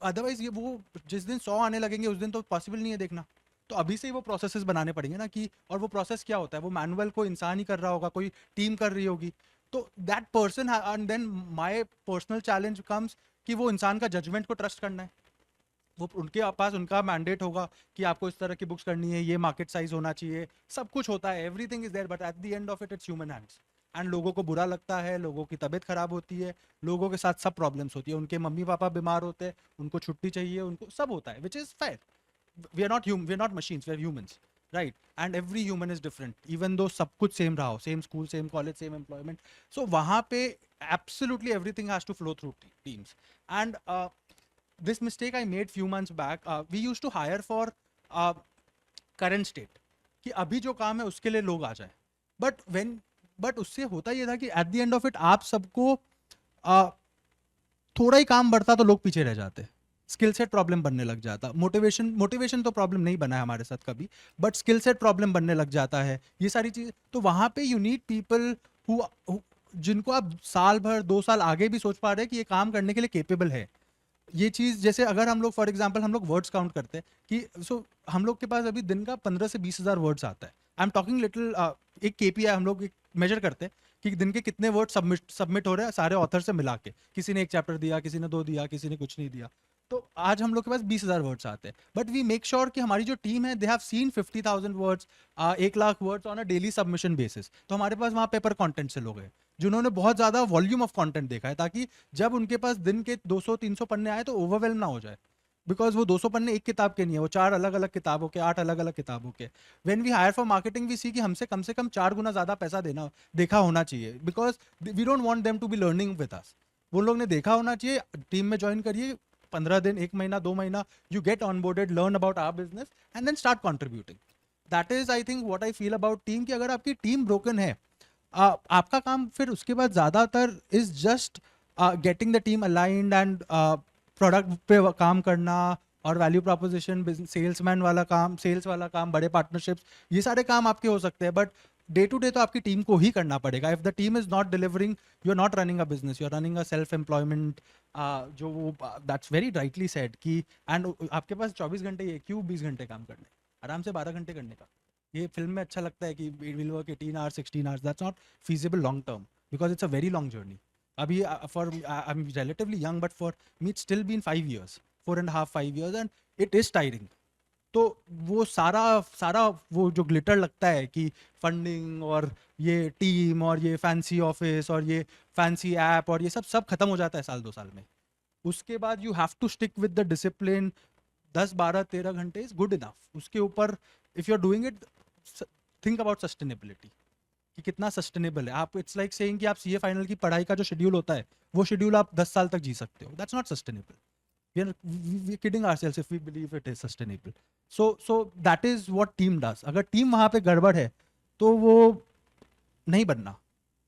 अदरवाइज ये वो जिस दिन 100 आने लगेंगे उस दिन तो पॉसिबल नहीं है देखना. तो अभी से ही वो प्रोसेसेस बनाने पड़ेंगे ना कि, और वो प्रोसेस क्या होता है, वो मैनुअल कोई इंसान ही कर रहा होगा, कोई टीम कर रही होगी. तो that person and then my personal challenge comes कि वो इंसान का जजमेंट को ट्रस्ट करना है. वो उनके पास उनका मैंडेट होगा कि आपको इस तरह की बुक्स करनी है, ये मार्केट साइज होना चाहिए, सब कुछ होता है, everything is there, but at the end of its human hands. And लोगों को बुरा लगता है, लोगों की तबीयत खराब होती है, लोगों के साथ सब प्रॉब्लम्स होती है, उनके मम्मी पापा बीमार होते हैं, उनको छुट्टी चाहिए, उनको सब होता है, which is fair. We are not machines, we are humans, right. And every human is different even though सब कुछ सेम रहा हो, same school, same college, same employment. So वहाँ पे absolutely everything has to flow through teams. And this mistake I made few months back. We used to hire for current state कि अभी जो काम है उसके लिए लोग आ जाए. बट उससे होता ये था कि eight the end of it आप सबको थोड़ा ही काम बढ़ता तो लोग पीछे रह जाते. स्किल सेट प्रॉब्लम बनने लग जाता. मोटिवेशन तो प्रॉब्लम नहीं बना है हमारे साथ कभी, बट स्किल सेट प्रॉब्लम बनने लग जाता है, ये सारी चीज़. तो वहाँ पे यू नीड पीपल जिनको आप साल भर 2 साल आगे भी सोच पा रहे हैं कि ये काम करने के लिए केपेबल है. ये चीज़ जैसे अगर हम लोग फॉर एग्जांपल हम लोग वर्ड्स काउंट करते हैं कि हम लोग के पास अभी दिन का 15 से 20 हज़ार वर्ड्स आता है. आई एम टॉकिंग लिटिल, एक केपीआई हम लोग मेजर करते हैं कि दिन के कितने वर्ड सबमिट हो रहे हैं सारे ऑथर से मिला के. किसी ने 1 चैप्टर दिया, किसी ने 2 दिया, किसी ने कुछ नहीं दिया. तो आज हम लोग के पास 20,000 वर्ड्स आते हैं. बट वी मेक श्योर कि हमारी जो टीम है they have seen 50,000 words, 1 lakh words on a daily submission basis. तो हमारे पास वहाँ पेपर कंटेंट से लोग हैं जिन्होंने बहुत ज़्यादा वॉल्यूम ऑफ कंटेंट देखा है, ताकि जब उनके पास दिन के 200-300 पन्ने आए तो ओवरवेलम ना हो जाए. बिकॉज वो 200 पन्ने एक किताब के नहीं है, वो 4 अलग अलग किताबों के, 8 अलग अलग किताबों के. When we hire for marketing we see कि हमसे कम से कम 4 गुना ज़्यादा पैसा देखा होना चाहिए, because we don't want them to be learning with us. वो लोग ने देखा होना चाहिए, टीम में ज्वाइन करिए, 15 दिन, 1 महीना, 2 महीना, you get onboarded, learn about our business and then start contributing. That is I think what I feel about team, कि अगर आपकी टीम ब्रोकन है, आपका काम फिर उसके बाद ज़्यादातर is just getting the team aligned and product पे काम करना और वैल्यू प्रोपोजिशन, सेल्समैन वाला काम, सेल्स वाला काम, बड़े पार्टनरशिप्स, ये सारे काम आपके हो सकते हैं, बट डे टू डे तो आपकी टीम को ही करना पड़ेगा. If the team is not delivering, you are not running a business, you are running a self employment. जो वो दैट्स वेरी राइटली सेड कि एंड आपके पास 24 घंटे, ये क्यों 20 घंटे काम करने, आराम से 12 घंटे करने का. ये फिल्म में अच्छा लगता है कि will work 18 hours 16 hours, that's not feasible long term because it's a very long journey. Abhi for I'm relatively young, but for me it's still been 5 years, 4.5 5 years, and it is tiring. तो वो सारा वो जो glitter लगता है कि funding और ये टीम और ये फैंसी ऑफिस और ये फैंसी ऐप और ये सब खत्म हो जाता है साल 2 साल में. उसके बाद you have to stick with the discipline. 10 12 13 घंटे इज गुड इनफ. उसके ऊपर if you are doing it, think about sustainability कि कितना सस्टेनेबल है. आप इट्स लाइक सेइंग कि आप सीए फाइनल की पढ़ाई का जो शेड्यूल होता है, वो शेड्यूल आप 10 साल तक जी सकते हो. That's not sustainable. we are kidding ourselves if we believe it is sustainable. So that is what team does. अगर टीम वहाँ पे गड़बड़ है तो वो नहीं बनना,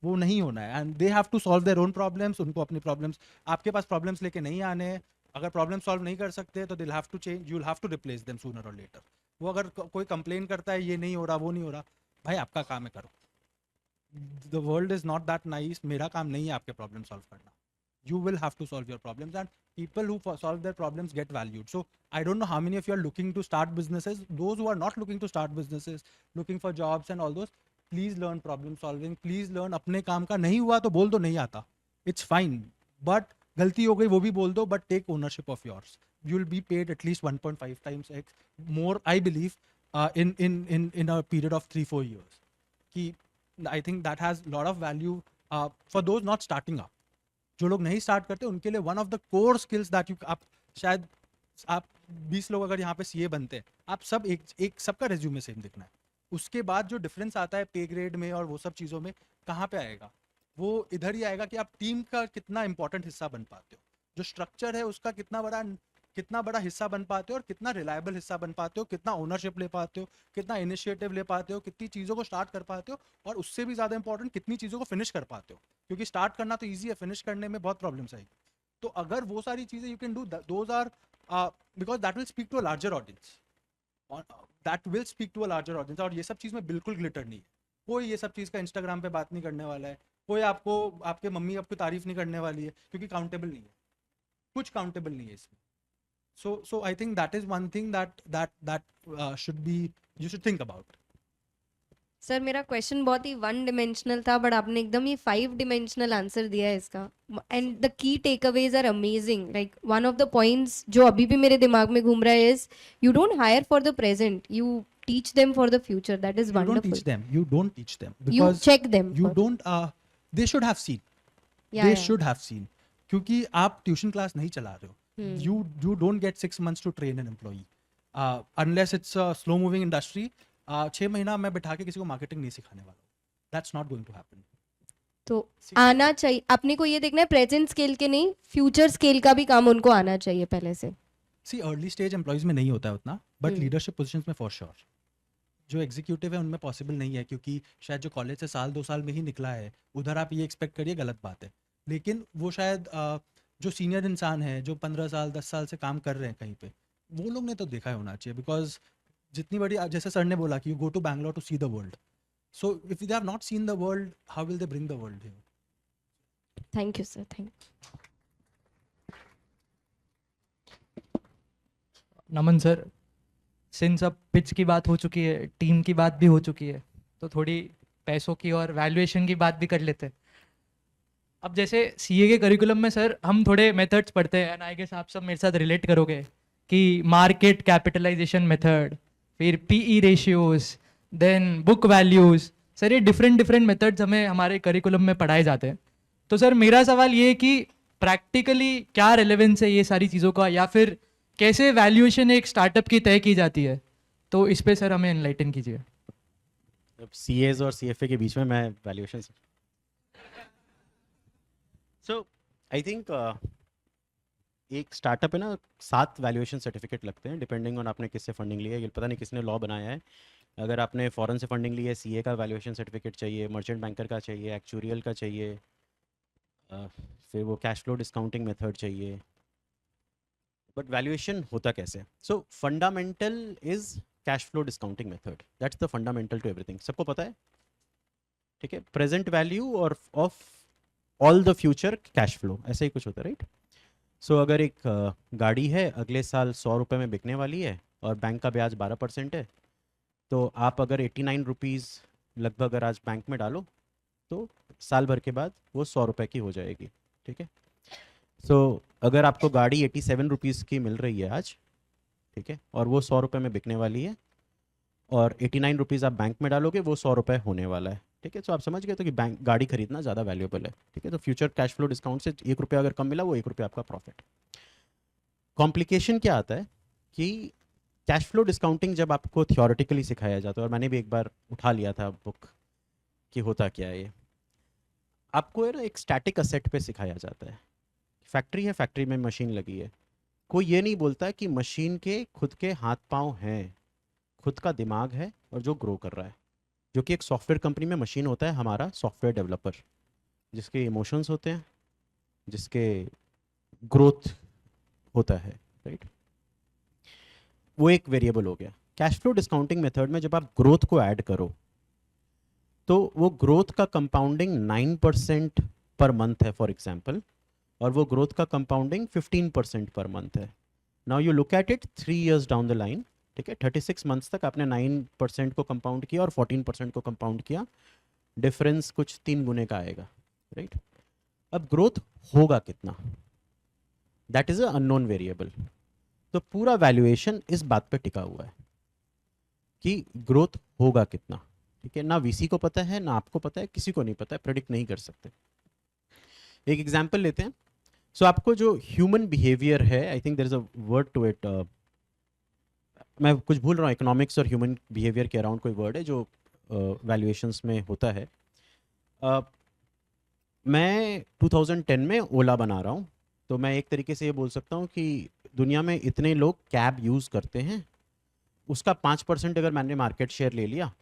वो नहीं होना है. And they have to solve their own problems. उनको अपनी प्रॉब्लम्स, आपके पास प्रॉब्लम्स लेके नहीं आने हैं. अगर प्रॉब्लम सॉल्व नहीं कर सकते तो they have to change, you will have to replace them sooner और लेटर. वो अगर कोई कंप्लेन करता है ये नहीं हो रहा, वो नहीं हो रहा, भाई आपका काम है, करो. The world is not that nice. मेरा काम नहीं है आपके प्रॉब्लम सॉल्व करना. You will have to solve your problems, and people who solve their problems get valued. So I don't know how many of you are looking to start businesses. Those who are not looking to start businesses, looking for jobs and all those, please learn problem solving. Please learn. अपने काम का नहीं हुआ तो बोल दो नहीं आता. It's fine. But गलती हो गई वो भी बोल दो, but take ownership of yours. You'll be paid at least 1.5 times X more, I believe, in a period of 3-4 years. कि I think that has a lot of value for those not starting up. जो लोग नहीं start करते उनके लिए one of the core skills that you, आप शायद आप 20 लोग अगर यहाँ पे सीए बनते हैं, आप सब एक सबका रेज्यूमे सेम दिखना है. उसके बाद जो डिफरेंस आता है पे ग्रेड में और वो सब चीज़ों में, कहाँ पे आएगा? वो इधर ही आएगा कि आप टीम का कितना इंपॉर्टेंट हिस्सा बन पाते हो, जो स्ट्रक्चर है उसका कितना बड़ा हिस्सा बन पाते हो और कितना रिलायबल हिस्सा बन पाते हो, कितना ओनरशिप ले पाते हो, कितना इनिशिएटिव ले पाते हो, कितनी चीज़ों को स्टार्ट कर पाते हो, और उससे भी ज़्यादा इंपॉर्टेंट कितनी चीज़ों को फिनिश कर पाते हो. क्योंकि स्टार्ट करना तो ईजी है, फिनिश करने में बहुत प्रॉब्लम्स आएगी. तो अगर वो सारी चीज़ें you can do, those are because that will speak to a larger audience. That will speak to a larger audience. और ये सब चीज़ में बिल्कुल ग्लिटर नहीं है. कोई ये सब चीज़ का इंस्टाग्राम पे बात नहीं करने वाला है. कोई आपको, आपके मम्मी आपको तारीफ नहीं करने वाली है, क्योंकि काउंटेबल नहीं है. कुछ काउंटेबल नहीं है इसमें. So I think that is one thing that should be, you should think about. Sir मेरा क्वेश्चन बहुत ही 1 डिमेंशनल था, बट आपने एकदम ही 5 डिमेंशनल आंसर दिया है इसका. And the key takeaways are amazing. Like one of the points जो अभी भी मेरे दिमाग में घूम रहा है is you don't hire for the present, you teach them for the future. That is You don't wonderful. teach them. You don't teach them you because check them. you don't. They should have seen. They should have seen. क्योंकि आप tuition class नहीं चला रहे हो. You don't get 6 months to train an employee unless it's a slow moving industry. 6 महीना मैं बिठा के किसी को मार्केटिंग नहीं सिखाने वाला. That's not going to happen. तो आना चाहिए. अपने को ये देखना है प्रेजेंट स्केल के नहीं, फ्यूचर स्केल का भी काम उनको आना चाहिए पहले से. See, अर्ली स्टेज एम्प्लॉयज में नहीं होता है उतना, बट लीडरशिप पोजीशंस में फॉर श्योर. जो एग्जीक्यूटिव है उनमें पॉसिबल नहीं है, क्योंकि शायद जो कॉलेज से साल 2 साल में ही निकला है, उधर आप ये एक्सपेक्ट करिए, गलत बात है. लेकिन वो शायद जो सीनियर इंसान है, जो 15 साल 10 साल से काम कर रहे हैं कहीं पे, वो लोग ने तो देखा ही होना चाहिए. बिकॉज जितनी बड़ी, जैसे सर ने बोला कि you go to Bangalore to see the world. So if they have not seen the world, how will they bring the world here? Thank you sir. Thank Naman sir, since अब पिच की बात हो चुकी है, टीम की बात भी हो चुकी है, तो थोड़ी पैसों की और वैल्यूएशन की बात भी कर लेते हैं. अब जैसे सीए के करिकुलम में सर हम थोड़े मेथड्स पढ़ते हैं, एंड आई गेस आप सब मेरे साथ रिलेट करोगे कि मार्केट कैपिटलाइजेशन मेथड, फिर PE ratios, then book values. Sir ये डिफरेंट मेथड्स हमें हमारे करिकुलम में पढ़ाए जाते हैं. तो सर मेरा सवाल ये है कि प्रैक्टिकली क्या रेलेवेंस है ये सारी चीज़ों का, या फिर कैसे वैल्यूएशन एक स्टार्टअप की तय की जाती है? तो इस पे सर हमें एनलाइटन कीजिए. सीएज और सीएफए के बीच में मैं वैल्यूएशन. So आई थिंक एक स्टार्टअप है ना, 7 वैल्यूएशन सर्टिफिकेट लगते हैं डिपेंडिंग ऑन आपने किससे फंडिंग ली है। ये पता नहीं किसने लॉ बनाया है। अगर आपने फॉरेन से फंडिंग ली है, सीए का वैल्यूएशन सर्टिफिकेट चाहिए, मर्चेंट बैंकर का चाहिए, एक्चुरियल का चाहिए, फिर वो कैश फ्लो डिस्काउंटिंग मेथड चाहिए। बट वैल्यूएशन होता कैसे है? So fundamental is cash flow discounting method, that's the fundamental to everything. सबको पता है, ठीक है? प्रेजेंट वैल्यू और of all the future cash flow, ऐसे ही कुछ होता है, राइट? सो अगर एक गाड़ी है, अगले साल 100 रुपये में बिकने वाली है और बैंक का ब्याज 12% है, तो आप अगर 89 रुपीज़ लगभग अगर आज बैंक में डालो तो साल भर के बाद वो 100 रुपये की हो जाएगी, ठीक है? सो अगर आपको गाड़ी 87 रुपीज़ की मिल रही है आज, ठीक है, और वो 100 रुपये में बिकने वाली है, और 89 रुपीज़ आप बैंक में डालोगे, वो 100 रुपये होने वाला है, ठीक है? तो आप समझ गए तो कि बैंक गाड़ी खरीदना ज़्यादा वैल्यूएबल है, ठीक है? तो फ्यूचर कैश फ्लो डिस्काउंट से 1 रुपया अगर कम मिला, वो 1 रुपया आपका प्रॉफिट। कॉम्प्लिकेशन क्या आता है कि कैश फ्लो डिस्काउंटिंग जब आपको थियोरेटिकली सिखाया जाता है, और मैंने भी एक बार उठा लिया था बुक कि होता क्या है ये, आपको है ना एक स्टैटिक असेट पे सिखाया जाता है। फैक्ट्री है, फैक्ट्री में मशीन लगी है, कोई ये नहीं बोलता है कि मशीन के खुद के हाथ पांव हैं, खुद का दिमाग है और जो ग्रो कर रहा है, जो कि एक सॉफ्टवेयर कंपनी में मशीन होता है हमारा सॉफ्टवेयर डेवलपर, जिसके इमोशंस होते हैं, जिसके ग्रोथ होता है, राइट? वो एक वेरिएबल हो गया। कैश फ्लो डिस्काउंटिंग मेथड में जब आप ग्रोथ को ऐड करो तो वो ग्रोथ का कंपाउंडिंग 9% पर मंथ है फॉर एग्जांपल, और वो ग्रोथ का कंपाउंडिंग 15% पर मंथ है। Now you look at it 3 years down the line, ठीक है? 36 मंथ्स तक आपने 9% को कंपाउंड किया और 14% को कंपाउंड किया, डिफरेंस कुछ 3 गुने का आएगा, राइट? अब ग्रोथ होगा कितना, that is a unknown variable. तो पूरा वैल्यूएशन इस बात पे टिका हुआ है कि ग्रोथ होगा कितना, ठीक है? ना वीसी को पता है, ना आपको पता है, किसी को नहीं पता है, प्रेडिक्ट नहीं कर सकते। एक एग्जांपल लेते हैं। सो आपको जो ह्यूमन बिहेवियर है, I think there is a word to it, मैं कुछ भूल रहा हूँ, इकोनॉमिक्स और ह्यूमन बिहेवियर के अराउंड कोई वर्ड है जो वैल्यूएशंस में होता है। मैं 2010 में ओला बना रहा हूँ, तो मैं एक तरीके से ये बोल सकता हूँ कि दुनिया में इतने लोग कैब यूज़ करते हैं, उसका 5% अगर मैंने मार्केट शेयर ले लिया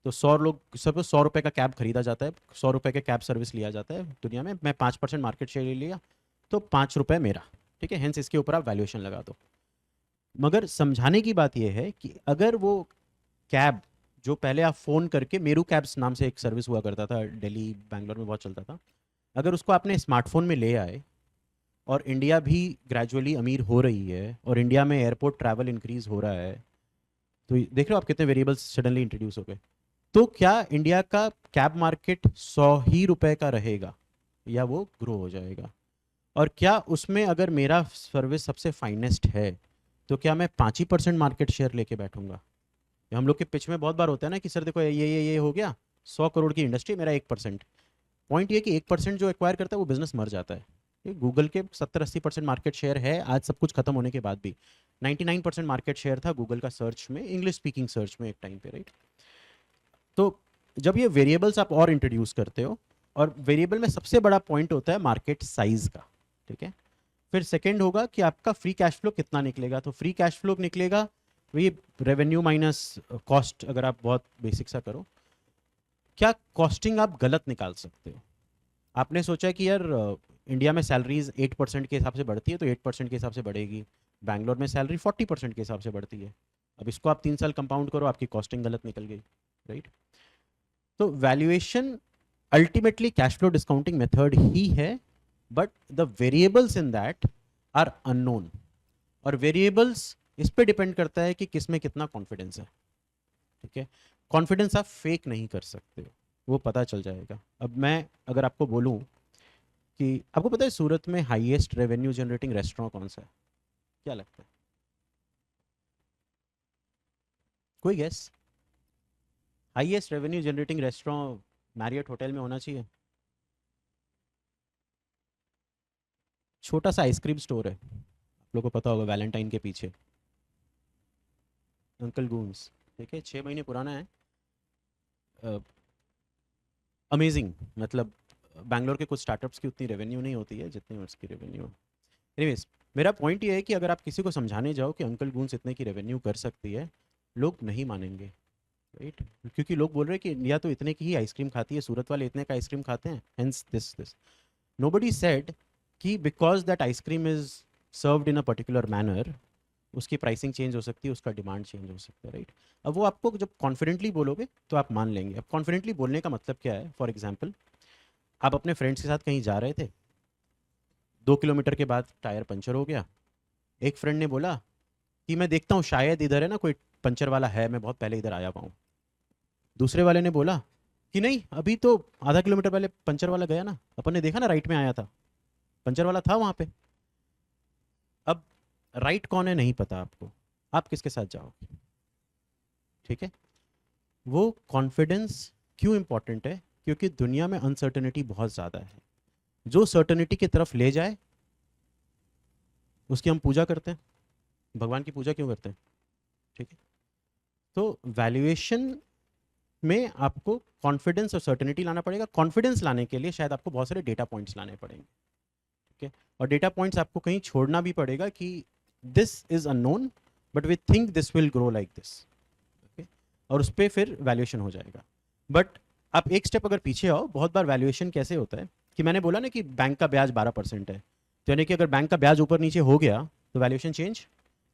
तो 100 लोग, सब 100 रुपये का कैब खरीदा जाता है, 100 रुपये के कैब सर्विस लिया जाता है दुनिया में, मैं 5% मार्केट शेयर ले लिया तो 5 रुपये मेरा, ठीक है? हेंस इसके ऊपर आप वैल्यूएशन लगा दो। मगर समझाने की बात यह है कि अगर वो कैब जो पहले आप फ़ोन करके, मेरू कैब्स नाम से एक सर्विस हुआ करता था, दिल्ली बैंगलोर में बहुत चलता था, अगर उसको आपने स्मार्टफोन में ले आए और इंडिया भी ग्रेजुअली अमीर हो रही है और इंडिया में एयरपोर्ट ट्रैवल इंक्रीज हो रहा है, तो देख रहे हो आप कितने वेरिएबल्स सडनली इंट्रोड्यूस हो गए। तो क्या इंडिया का कैब मार्केट 100 ही रुपए का रहेगा या वो ग्रो हो जाएगा? और क्या उसमें अगर मेरा सर्विस सबसे फाइनेस्ट है तो क्या मैं 5% मार्केट शेयर लेके बैठूंगा? हम लोग के पिच में बहुत बार होता है ना कि सर देखो ये हो गया, 100 करोड़ की इंडस्ट्री, मेरा 1%। पॉइंट ये कि 1% जो एक्वायर करता है वो बिजनेस मर जाता है। गूगल के 70-80% मार्केट शेयर है आज, सब कुछ खत्म होने के बाद भी। 99% मार्केट शेयर था गूगल का सर्च में, इंग्लिश स्पीकिंग सर्च में एक टाइम पे, राइट? तो जब ये वेरिएबल्स आप और इंट्रोड्यूस करते हो, और वेरिएबल में सबसे बड़ा पॉइंट होता है मार्केट साइज का, ठीक है? फिर सेकंड होगा कि आपका फ्री कैश फ्लो कितना निकलेगा। तो फ्री कैश फ्लो निकलेगा वही रेवेन्यू माइनस कॉस्ट, अगर आप बहुत बेसिक सा करो। क्या कॉस्टिंग आप गलत निकाल सकते हो? आपने सोचा कि यार इंडिया में सैलरीज 8% के हिसाब से बढ़ती है तो 8% के हिसाब से बढ़ेगी, बैंगलोर में सैलरी 40% के हिसाब से बढ़ती है। अब इसको आप 3 साल कंपाउंड करो, आपकी कॉस्टिंग गलत निकल गई, राइट? तो valuation ultimately cash flow discounting method ही है, but the variables in that are unknown, और वेरिएबल्स इस पे डिपेंड करता है कि किस में कितना कॉन्फिडेंस है, ठीक है? कॉन्फिडेंस आप फेक नहीं कर सकते हो, वो पता चल जाएगा। अब मैं अगर आपको बोलूं कि आपको पता है सूरत में हाईएस्ट रेवेन्यू जनरेटिंग रेस्टोरेंट कौन सा है? क्या लगता है? कोई guess? Highest revenue generating restaurant Marriott hotel में होना चाहिए। छोटा सा आइसक्रीम स्टोर है, आप लोगों को पता होगा, वैलेंटाइन के पीछे, अंकल गूंस, ठीक है? 6 महीने पुराना है। अमेजिंग, मतलब बैंगलोर के कुछ स्टार्टअप्स की उतनी रेवेन्यू नहीं होती है जितनी उसकी रेवेन्यू। एनीवेज, मेरा पॉइंट ये है कि अगर आप किसी को समझाने जाओ कि अंकल गूंस इतने की रेवेन्यू कर सकती है, लोग नहीं मानेंगे, राइट? क्योंकि लोग बोल रहे हैं कि इंडिया तो इतने की ही आइसक्रीम खाती है, सूरत वाले इतने का आइसक्रीम खाते हैं, हेंस दिस नोबडी सेड कि because that ice cream is served in a particular manner उसकी प्राइसिंग चेंज हो सकती है, उसका डिमांड चेंज हो सकता है, राइट? अब वो आपको जब कॉन्फिडेंटली बोलोगे तो आप मान लेंगे। अब कॉन्फिडेंटली बोलने का मतलब क्या है? फॉर एग्जाम्पल, आप अपने फ्रेंड्स के साथ कहीं जा रहे थे, 2 किलोमीटर के बाद टायर पंचर हो गया। एक फ्रेंड ने बोला कि मैं देखता हूँ शायद इधर है ना कोई पंचर वाला है, मैं बहुत पहले इधर आया हुआ हूँ। दूसरे वाले ने बोला कि नहीं, अभी तो आधा किलोमीटर पहले पंचर वाला गया ना, अपन ने देखा ना, राइट में आया था, पंचर वाला था वहाँ पे। अब राइट कौन है नहीं पता आपको, आप किसके साथ जाओगे? ठीक है, वो कॉन्फिडेंस क्यों इंपॉर्टेंट है? क्योंकि दुनिया में अनसर्टेनिटी बहुत ज़्यादा है। जो सर्टेनिटी की तरफ ले जाए उसकी हम पूजा करते हैं। भगवान की पूजा क्यों करते हैं? ठीक है, तो वैल्यूएशन में आपको कॉन्फिडेंस और सर्टेनिटी लाना पड़ेगा। कॉन्फिडेंस लाने के लिए शायद आपको बहुत सारे डेटा पॉइंट्स लाने पड़ेंगे, ठीक है? और डेटा पॉइंट्स आपको कहीं छोड़ना भी पड़ेगा कि this is unknown but we think this will grow like this, okay? और उस पर फिर वैल्यूएशन हो जाएगा। बट आप एक स्टेप अगर पीछे आओ, बहुत बार वैल्यूएशन कैसे होता है कि मैंने बोला ना कि बैंक का ब्याज 12% है, तो यानी कि अगर बैंक का ब्याज ऊपर नीचे हो गया तो वैल्यूएशन चेंज।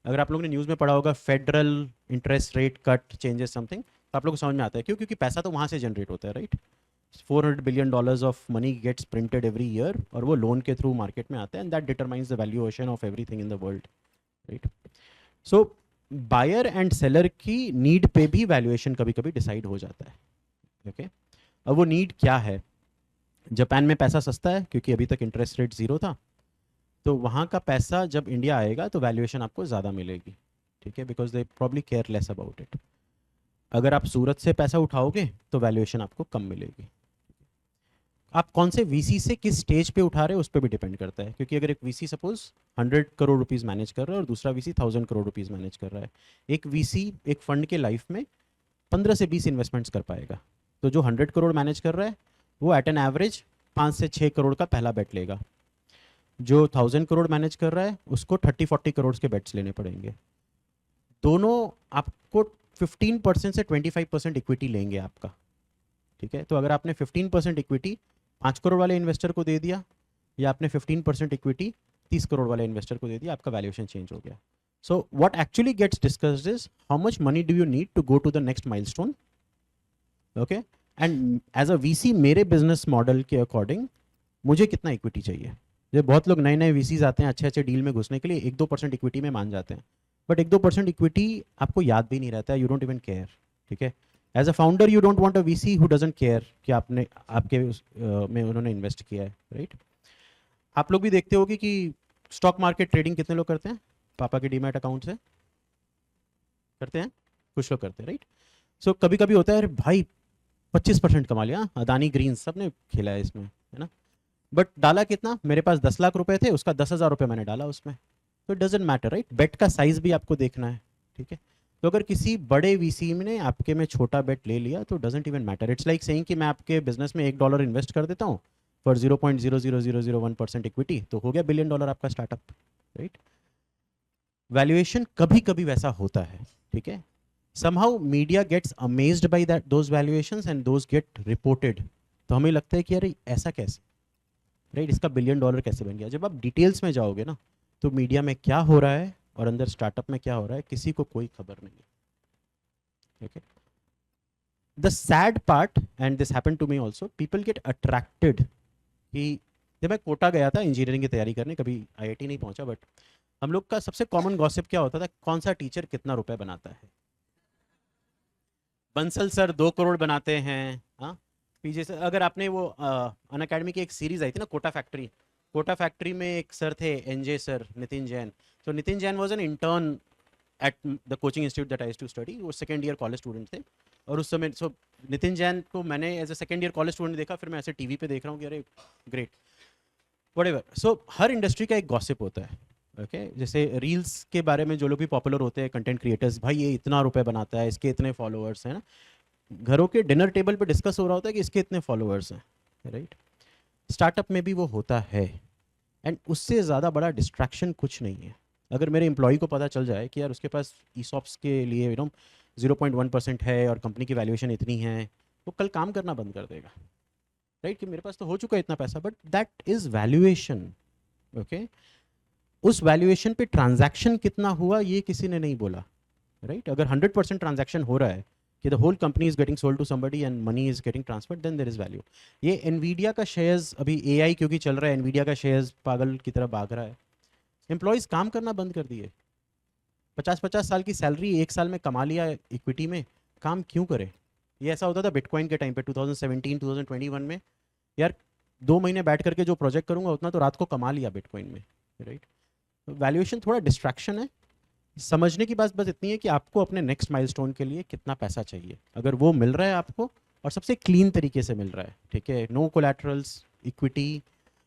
अगर आप लोगों ने न्यूज़ में पढ़ा होगा federal interest rate cut changes something, तो आप लोग को समझ में आता है क्यों? क्योंकि पैसा तो वहाँ से जनरेट होता है, right? $400 billion of money gets printed every year और वो लोन के थ्रू मार्केट में आता है, and that determines the valuation of everything in the world, right? So buyer and seller की नीड पे भी वैल्यूएशन कभी कभी डिसाइड हो जाता है, ओके? अब वो नीड क्या है? जापान में पैसा सस्ता है क्योंकि अभी तक इंटरेस्ट रेट 0 था, तो वहाँ का पैसा जब इंडिया आएगा तो वैल्यूएशन आपको ज़्यादा मिलेगी, ठीक है? Because they probably care less about it. अगर आप सूरत से पैसा उठाओगे तो वैल्यूएशन आपको कम मिलेगी। आप कौन से वीसी से किस स्टेज पे उठा रहे हो उस पर भी डिपेंड करता है, क्योंकि अगर एक VC suppose 100 crore rupees manage कर रहा है और दूसरा वीसी 1000 करोड़ रुपीज़ मैनेज कर रहा है, एक वीसी एक फंड के लाइफ में 15 से 20 इन्वेस्टमेंट्स कर पाएगा। तो जो 100 करोड़ मैनेज कर रहा है वो एट एन एवरेज 5 से 6 करोड़ का पहला बेट लेगा। जो 1000 करोड़ मैनेज कर रहा है उसको 30-40 करोड़ के बेट्स लेने पड़ेंगे। दोनों आपको 15% से 25% इक्विटी लेंगे आपका, ठीक है? तो अगर आपने 15% इक्विटी 5 करोड़ वाले इन्वेस्टर को दे दिया या आपने 15% इक्विटी 30 करोड़ वाले इन्वेस्टर को दे दिया, आपका वैल्यूएशन चेंज हो गया। So what actually gets discussed is how much money do you need to go to the next milestone, okay? And as a VC मेरे बिजनेस मॉडल के अकॉर्डिंग मुझे कितना इक्विटी चाहिए? जो बहुत लोग नए नए वीसीज आते हैं अच्छे अच्छे डील में घुसने के लिए 1-2% इक्विटी में मान जाते हैं, बट 1-2% इक्विटी आपको याद भी नहीं रहता है, यू डोंट इवन केयर, ठीक है? As a founder you don't want a VC who doesn't care कि आपने आपके में उन्होंने इन्वेस्ट किया है, राइट? आप लोग भी देखते होगे कि स्टॉक मार्केट ट्रेडिंग कितने लोग करते हैं? पापा के डीमैट अकाउंट से करते हैं, कुछ लोग करते हैं, राइट? सो कभी कभी होता है अरे भाई 25% कमा लिया, अदानी ग्रीन सब ने खेला है इसमें, है ना? बट डाला कितना? मेरे पास 10 लाख रुपए थे, उसका 10,000 रुपये मैंने डाला उसमें, तो इट डजेंट मैटर, राइट? बेट का साइज भी आपको देखना है, ठीक है? तो अगर किसी बड़े वीसी ने आपके में छोटा बेट ले लिया तो doesn't even matter. It's like saying कि मैं आपके बिजनेस में $1 इन्वेस्ट कर देता हूँ फॉर 0.00001% इक्विटी, तो हो गया $1 बिलियन आपका स्टार्टअप, राइट? वैल्यूएशन कभी कभी वैसा होता है, ठीक है? somehow media gets amazed by that those valuations and those get reported, तो हमें लगता है कि अरे ऐसा कैसे, राइट? इसका $1 बिलियन कैसे बन गया? जब आप डिटेल्स में जाओगे ना तो मीडिया में क्या हो रहा है और अंदर स्टार्टअप में क्या हो रहा है किसी को कोई खबर नहीं है, ठीक है? The sad part, and this happened to me also, people get attracted कि जब मैं कोटा गया था इंजीनियरिंग की तैयारी करने, कभी IIT नहीं पहुंचा, बट हम लोग का सबसे कॉमन गॉसिप क्या होता था? कौन सा टीचर कितना रुपए बनाता है? बंसल सर 2 करोड़ बनाते हैं, हाँ? पीछे से अगर आपने वो अन अकेडमी की एक सीरीज आई थी ना कोटा फैक्ट्री में एक सर थे NJ सर, नितिन जैन। तो Nitin Jain was an intern at the coaching institute that I used to study. वो सेकंड ईयर कॉलेज स्टूडेंट थे और उस समय सो नितिन जैन को मैंने as a second year college student देखा, फिर मैं ऐसे टीवी पे देख रहा हूँ कि अरे ग्रेट, व्हाटएवर। सो हर इंडस्ट्री का एक गॉसिप होता है, ओके? जैसे रील्स के बारे में जो लोग भी पॉपुलर होते हैं कंटेंट क्रिएटर्स, भाई ये इतना रुपए बनाता है, इसके इतने फॉलोअर्स हैं ना, घरों के डिनर टेबल पे डिस्कस हो रहा होता है कि इसके इतने फॉलोअर्स हैं, राइट? स्टार्टअप में भी वो होता है, एंड उससे ज़्यादा बड़ा डिस्ट्रैक्शन कुछ नहीं है। अगर मेरे एम्प्लॉय को पता चल जाए कि यार उसके पास ईसॉप्स के लिए 0.1% है और कंपनी की वैल्यूएशन इतनी है, वो कल काम करना बंद कर देगा, राइट? कि मेरे पास तो हो चुका है इतना पैसा, but that is valuation. Okay, उस वैल्यूएशन पे ट्रांजैक्शन कितना हुआ ये किसी ने नहीं बोला, राइट? अगर 100% ट्रांजैक्शन हो रहा है कि the whole company is getting sold to somebody and money is getting transferred, then there is value. ये एनवीडिया का शेयर्स, अभी एआई क्योंकि चल रहा है, एनवीडिया का शेयर्स पागल की तरह भाग रहा है। एम्प्लॉयज़ काम करना बंद कर दिए। 50-50 साल की सैलरी एक साल में कमा लिया इक्विटी में, काम क्यों करे? ये ऐसा होता था बिटकॉइन के टाइम पे 2017 2021 में, यार 2 महीने बैठ करके जो प्रोजेक्ट करूंगा उतना तो रात को कमा लिया बिटकॉइन में, राइट? वैल्यूएशन थोड़ा डिस्ट्रैक्शन है। समझने की बात बस इतनी है कि आपको अपने नेक्स्ट माइलस्टोन के लिए कितना पैसा चाहिए। अगर वो मिल रहा है आपको और सबसे क्लीन तरीके से मिल रहा है, ठीक है, नो कोलैटरल्स, इक्विटी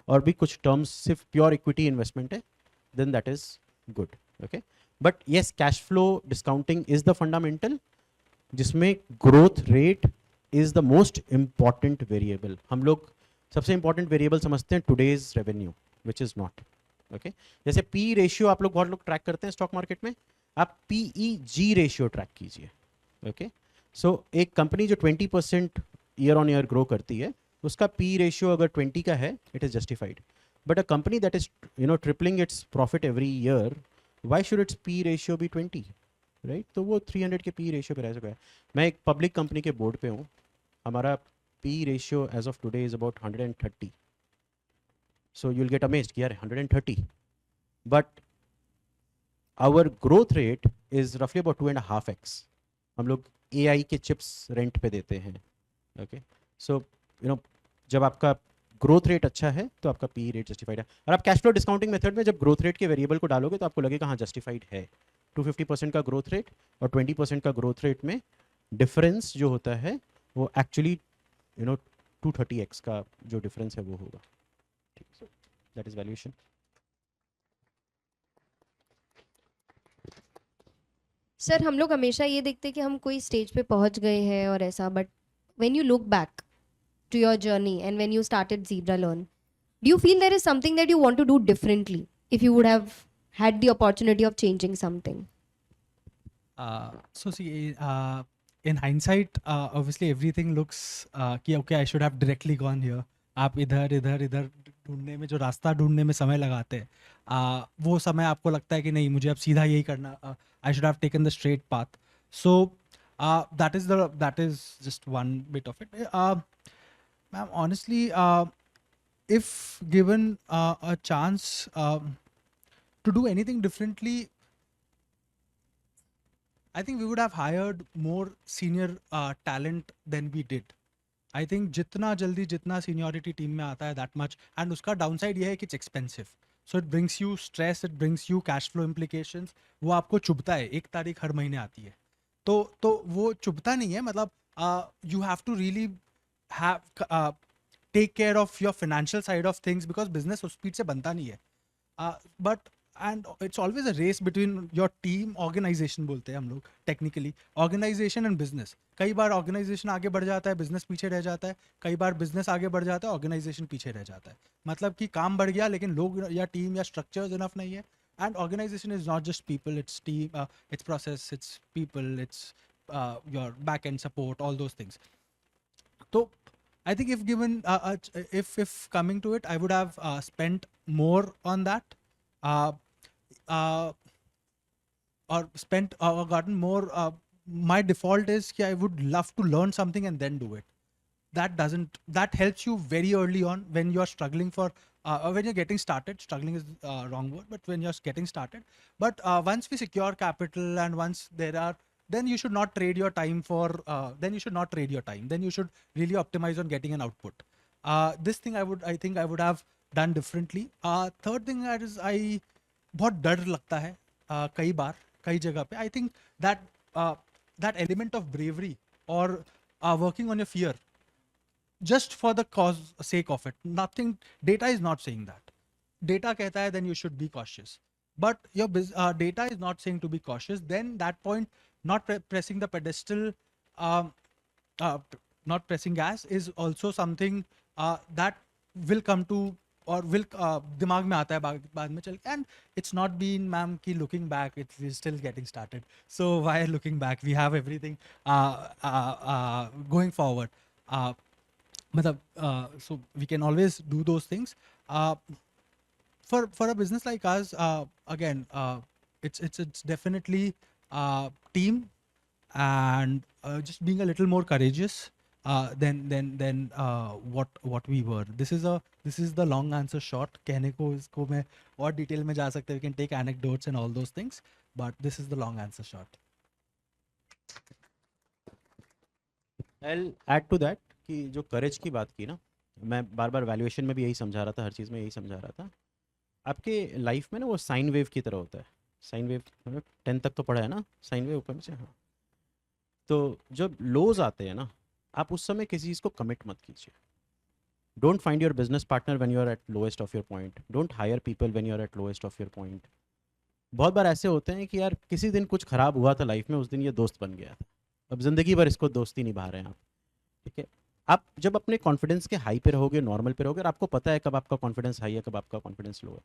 और भी कुछ टर्म्स, सिर्फ प्योर इक्विटी इन्वेस्टमेंट है, then that is good. Okay, but yes, cash flow discounting is the fundamental, जिसमें growth rate is the most important variable. हम लोग सबसे इंपॉर्टेंट वेरिएबल समझते हैं today's revenue, which is not. Okay, जैसे P ratio आप लोग बहुत लोग ट्रैक करते हैं स्टॉक मार्केट में, आप पीईजी रेशियो ट्रैक कीजिए। ओके, सो एक कंपनी जो 20% ईयर ऑन ईयर ग्रो करती है, उसका पी रेशियो अगर 20 का है, it is justified. But a company that is tripling its profit every year, why should its P ratio be 20, right? तो वो 300 के पी रेशियो पे रह सका है। मैं एक पब्लिक कंपनी के बोर्ड पे हूँ, हमारा P ratio as of today is about 130। So you'll get amazed कि यार 130, but our growth rate is roughly about 2.5x. हम लोग AI के चिप्स रेंट पे देते हैं। ओके, सो जब आपका ग्रोथ रेट अच्छा है तो आपका पी रेट जस्टिफाइड है। और आप कैश फ्लो डिस्काउंटिंग मेथड में जब ग्रोथ रेट के वेरिएबल को डालोगे तो आपको लगेगा हाँ जस्टिफाइड है। 250% का ग्रोथ रेट और 20% का ग्रोथ रेट में डिफरेंस जो होता है वो एक्चुअली 230x का जो डिफरेंस है वो होगा। That is valuation. सर हम लोग हमेशा ये देखते हैं कि हम कोई स्टेज पे पहुंच गए हैं और ऐसा, but when you look back to your journey and when you started Zebra Learn, do you feel there is something that you want to do differently if you would have had the opportunity of changing something? So see, in hindsight, obviously everything looks कि okay, I should have directly gone here. आप इधर इधर इधर ढूंढने में, जो रास्ता ढूंढने में समय लगाते हैं, वो समय आपको लगता है कि नहीं, मुझे अब सीधा यही करना, I should have taken the straight path. So that is just one bit of it. Ma'am, honestly, if given a chance to do anything differently, I think we would have hired more senior talent than we did. I think जितना जल्दी जितना seniority team में आता है, that much, and उसका downside ये है कि it's expensive. So it brings you stress, it brings you cash flow implications. वो आपको चुभता है, 1 तारीख हर महीने आती है, तो वो चुभता नहीं है, मतलब you have to really have take care of your financial side of things, because business उस speed से बनता नहीं है. But and it's always a race between your team, organization बोलते हैं हम लोग technically, organization and business. कई बार organization आगे बढ़ जाता है, business पीछे रह जाता है, कई बार business आगे बढ़ जाता है, organization पीछे रह जाता है, मतलब कि काम बढ़ गया लेकिन लोग या team या structures enough नहीं है. And organization is not just people, it's team, it's process, it's people, it's your back end support, all those things. So I think if given if coming to it, I would have spent more on that. Or spent or gotten more. My default is that I would love to learn something and then do it. That helps you very early on when you're struggling for when you're getting started. Struggling is wrong word, but when you're getting started. But once we secure capital and once there are, then you should not trade your time for then you should not trade your time, then you should really optimize on getting an output. This thing I think I would have done differently. Third thing that is, I बहुत डर लगता है कई बार कई जगह पे. I think that that element of bravery or working on your fear just for the cause sake of it. Nothing, data is not saying that. Data कहता है then you should be cautious. But your data is not saying to be cautious. Then that point, not pressing the pedestal, not pressing gas is also something that will come to or will दिमाग में आता है बाद में चल and it's not been ma'am ki looking back we're still getting started, so why looking back, we have everything going forward, मतलब so we can always do those things. For a business like us, again, it's definitely team and just being a little more courageous than what we were. This is the long answer short. कहने को इसको मैं और detail में जा सकते हैं. We can take anecdotes and all those things, but this is the long answer short. I'll add to that कि जो करेज की बात की ना, मैं बार बार वैल्यूएशन में भी यही समझा रहा था, हर चीज़ में यही समझा रहा था. आपके लाइफ में ना वो साइन वेव की तरह होता है. साइन वेव 10 तक तो पढ़ा है ना, साइन वेव ऊपर से. हाँ, तो जब लोज आते हैं ना, आप उस समय किसी चीज़ को कमिट मत कीजिए. Don't find your business partner when you are at lowest of your point. Don't hire people when you are at lowest of your point. बहुत बार ऐसे होते हैं कि यार किसी दिन कुछ ख़राब हुआ था लाइफ में, उस दिन ये दोस्त बन गया था, अब ज़िंदगी भर इसको दोस्ती निभा रहे हैं आप. ठीक है, आप जब अपने कॉन्फिडेंस के हाई पे रहोगे, नॉर्मल पे रहोगे, और आपको पता है कब आपका कॉन्फिडेंस हाई है, कब आपका कॉन्फिडेंस लो है.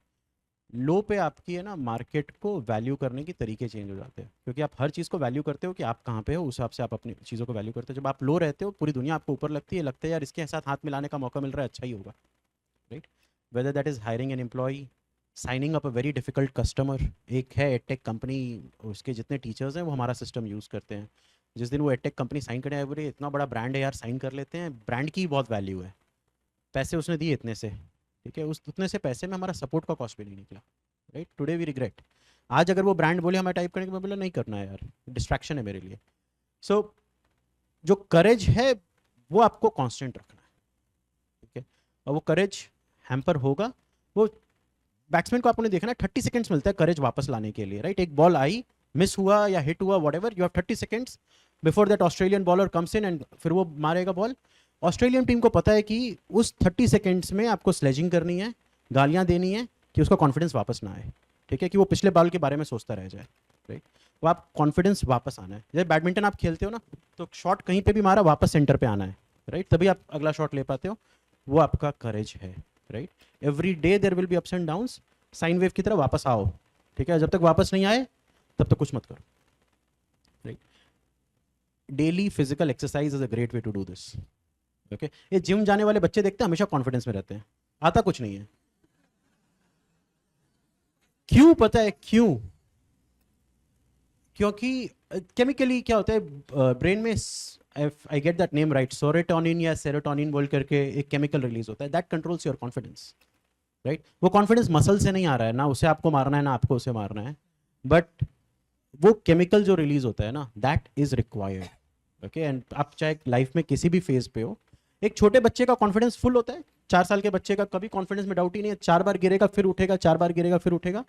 लो पे आपकी है ना, मार्केट को वैल्यू करने के तरीके चेंज हो जाते हैं, क्योंकि आप हर चीज़ को वैल्यू करते हो कि आप कहाँ पे हो, उस हिसाब से आप अपनी चीज़ों को वैल्यू करते हो. जब आप लो रहते हो, पूरी दुनिया आपको ऊपर लगती है, लगता है यार इसके साथ हाथ मिलाने का मौका मिल रहा है, अच्छा ही होगा. Right, whether that is hiring an employee, signing up a very difficult customer. एक है एडटेक कंपनी, उसके जितने टीचर्स हैं वो हमारा सिस्टम यूज़ करते हैं. जिस दिन वो एडटेक कंपनी साइन करने आए, बोले इतना बड़ा ब्रांड है यार, साइन कर लेते हैं, ब्रांड की बहुत वैल्यू है, पैसे उसने दिए इतने से. ठीक है, उस उतने से पैसे में हमारा सपोर्ट का कॉस्ट भी नहीं निकला. Right, today we regret. आज अगर वो ब्रांड बोले हमें टाइप करने के, मैं बोला नहीं करना है यार, डिस्ट्रैक्शन है मेरे लिए. सो जो करेज है वो आपको कांस्टेंट रखना है. ठीक है, और वो करेज हैम्पर होगा. वो बैट्समैन को आपने देखना है 30 सेकंड्स मिलता है करेज वापस लाने के लिए. राइट, एक बॉल आई, मिस हुआ या हिट हुआ, whatever, you have 30 seconds before that Australian bowler comes in and फिर वो मारेगा बॉल. ऑस्ट्रेलियन टीम को पता है कि उस 30 सेकंड्स में आपको स्लेजिंग करनी है, गालियां देनी है, कि उसका कॉन्फिडेंस वापस ना आए. ठीक है, कि वो पिछले बॉल के बारे में सोचता रह जाए. राइट, वो आप कॉन्फिडेंस वापस आना है. जैसे बैडमिंटन आप खेलते हो ना, तो शॉट कहीं पे भी मारा, वापस सेंटर पे आना है. राइट, तभी आप अगला शॉट ले पाते हो. वो आपका करेज है. Right, every day there will be ups and downs. Sine wave की तरह वापस आओ. ठीक है, जब तक वापस नहीं आए तब तक कुछ मत करो. Right, daily physical exercise is a great way to do this. Okay, ये जिम जाने वाले बच्चे देखते हैं हमेशा कॉन्फिडेंस में रहते हैं, आता कुछ नहीं है. क्यों पता है क्यों? क्योंकि केमिकली क्या होता है ब्रेन में, I get that name right, serotonin या सेरोटोनिन बोल करके एक केमिकल रिलीज होता है, that controls your confidence. Right, वो कॉन्फिडेंस मसल से नहीं आ रहा है, ना उसे आपको मारना है ना आपको उसे मारना है, बट वो केमिकल जो रिलीज होता है ना, that is required. Okay, and आप चाहे लाइफ में किसी भी फेज पे हो, एक छोटे बच्चे का कॉन्फिडेंस फुल होता है, 4 साल के बच्चे का कभी कॉन्फिडेंस में डाउट ही नहीं है. 4 बार गिरेगा फिर उठेगा, 4 बार गिरेगा फिर उठेगा.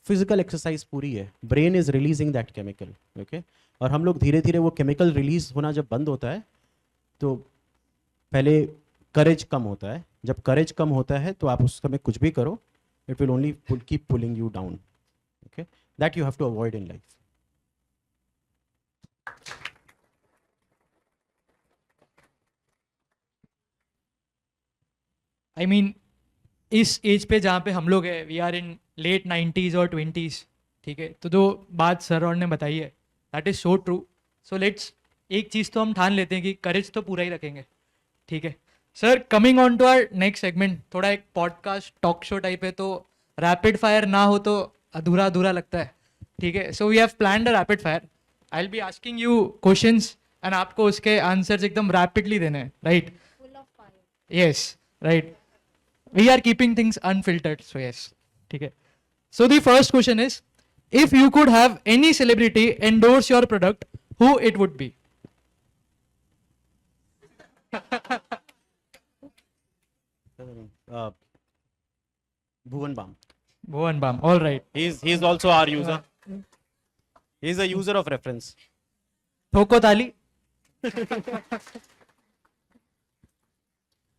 फिजिकल एक्सरसाइज पूरी है, brain is releasing that chemical. Okay, और हम लोग धीरे धीरे वो केमिकल रिलीज होना जब बंद होता है, तो पहले करेज कम होता है. जब करेज कम होता है तो आप उस समय कुछ भी करो, it will only keep pulling you down. Okay, that you have to avoid in life. I mean इस एज पे जहाँ पे हम लोग हैं, we are in late 90s और 20s. ठीक है, तो जो बात सर और ने बताई है, that is so true. So let's, एक चीज़ तो हम ठान लेते हैं कि करेज तो पूरा ही रखेंगे. ठीक है sir, coming on to our next segment, थोड़ा एक पॉडकास्ट टॉक शो टाइप है, तो रैपिड फायर ना हो तो अधूरा अधूरा लगता है. ठीक है, so we have planned a rapid fire. I will be asking you questions and आपको उसके आंसर्स एकदम रैपिडली देने हैं. Right, yes, right, we are keeping things unfiltered, so yes. ठीक है, so the first question is, if you could have any celebrity endorse your product, who it would be? Bhuvan Bam. Bhuvan Bam, all right. He's also our user. He's a user of reference. ठोको ताली.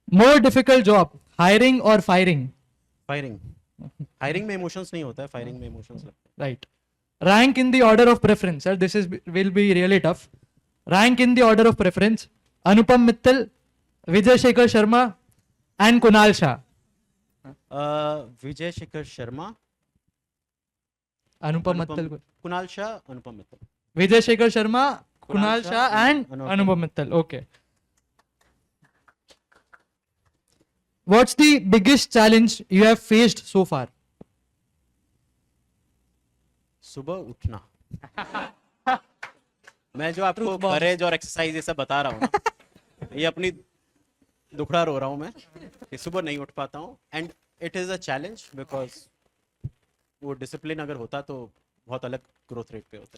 More difficult job, hiring or firing? Firing. Hiring में emotions नहीं होता है, firing में emotions लगता है. Right. Rank in the order of preference, sir. This will be really tough. Rank in the order of preference: Anupam Mittal, Vijay Shekhar Sharma, and Kunal Shah. Vijay Shekhar Sharma, Anupam Anupam Mittal. Kunal Shah, Anupam Mittal. Vijay Shekhar Sharma, Kunal Shah Shah and and Anupam Mittal. Okay. What's the biggest challenge you have faced so far? सुबह उठना. मैं जो आपको करेज और exercise ये सब बता रहा हूँ ना, ये अपनी दुखड़ा रो रहा हूँ मैं कि सुबह नहीं उठ पाता हूँ. And it is a challenge because वो डिसिप्लिन अगर होता तो बहुत अलग ग्रोथ रेट पे होता.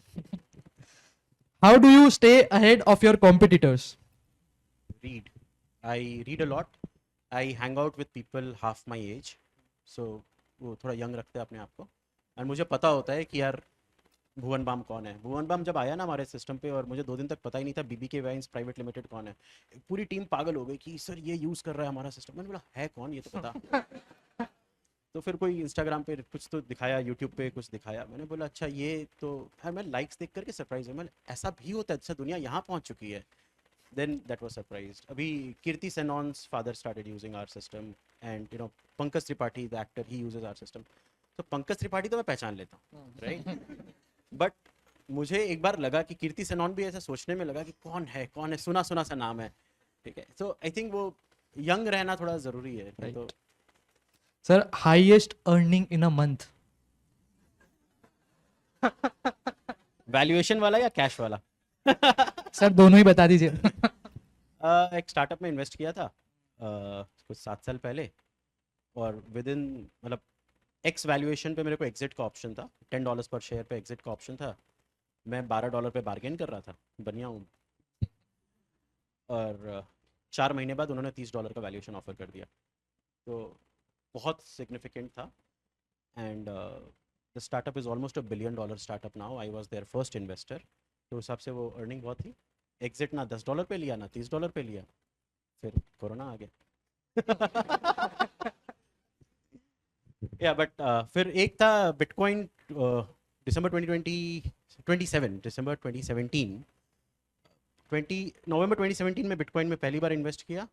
How do you stay ahead of your competitors? Read. I read a lot. I hang out with people half my age. So वो थोड़ा यंग रखते हैं अपने आप को. एंड मुझे पता होता है कि यार भुवन बाम कौन है. भुवन बाम जब आया ना हमारे सिस्टम पे और मुझे 2 दिन तक पता ही नहीं था BBK वाइन्स प्राइवेट लिमिटेड कौन है. पूरी टीम पागल हो गई कि सर ये यूज़ कर रहा है हमारा सिस्टम. मैंने बोला है कौन, ये तो पता. तो फिर कोई इंस्टाग्राम पे कुछ तो दिखाया, यूट्यूब पे कुछ दिखाया. मैंने बोला अच्छा ये तो है. मैं लाइक्स देख करके सरप्राइज है. मैं ऐसा भी होता है, अच्छा दुनिया यहाँ पहुँच चुकी है. Then that was surprised. अभी कीर्ति सेनॉन's father started using our system and you know Pankaj Tripathi the actor he uses our system. तो पंकज त्रिपाठी तो मैं पहचान लेता हूँ, right? बट मुझे एक बार लगा कि कीर्ति सेनॉन भी ऐसा सोचने में लगा कि कौन है, सुना सुना सा नाम है. ठीक है. सो आई थिंक वो यंग रहना थोड़ा ज़रूरी है. Right. तो Sir, highest earning in a month. Valuation वाला या कैश वाला? सर दोनों ही बता दीजिए. एक स्टार्टअप में इन्वेस्ट किया था कुछ 7 साल पहले. और विद इन मतलब एक्स वैल्यूएशन पे मेरे को एग्जिट का ऑप्शन था. $10 पर शेयर पे एग्जिट का ऑप्शन था. मैं $12 पे बार्गेन कर रहा था. बनिया हूँ. और 4 महीने बाद उन्होंने $30 का वैल्यूएशन ऑफर कर दिया. तो बहुत सिग्निफिकेंट था. And the startup is almost $1 billion startup now. I was their first investor. तो हिसाब से वो अर्निंग बहुत थी. एग्जिट ना $10 पे लिया ना $30 पे लिया. फिर कोरोना आ गया. या बट फिर एक था बिटकॉइन. दिसंबर 2017 नवंबर 2017 में बिटकॉइन में पहली बार इन्वेस्ट किया.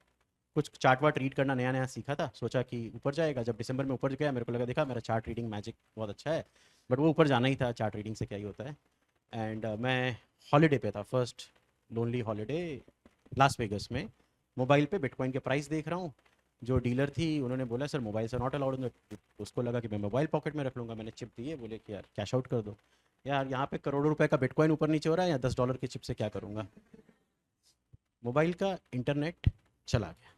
कुछ चार्ट वार्ट रीड करना नया नया सीखा था. सोचा कि ऊपर जाएगा. जब दिसंबर में ऊपर गया मेरे को लगा देखा मेरा चार्ट रीडिंग मैजिक बहुत अच्छा है. बट वो ऊपर जाना ही था. चार्ट रीडिंग से क्या ही होता है. एंड मैं हॉलीडे पे था. First lonely holiday Las Vegas में. मोबाइल पे बिटकॉइन के प्राइस देख रहा हूँ. जो डीलर थी उन्होंने बोला सर मोबाइल से नॉट अलाउड. उसको लगा कि मैं मोबाइल पॉकेट में रख लूँगा. मैंने चिप दिए. बोले कि यार कैश आउट कर दो. यार यहाँ पे करोड़ों रुपए का बिटकॉइन ऊपर नीचे हो रहा है. या $10 की चिप से क्या करूँगा. मोबाइल का इंटरनेट चला गया.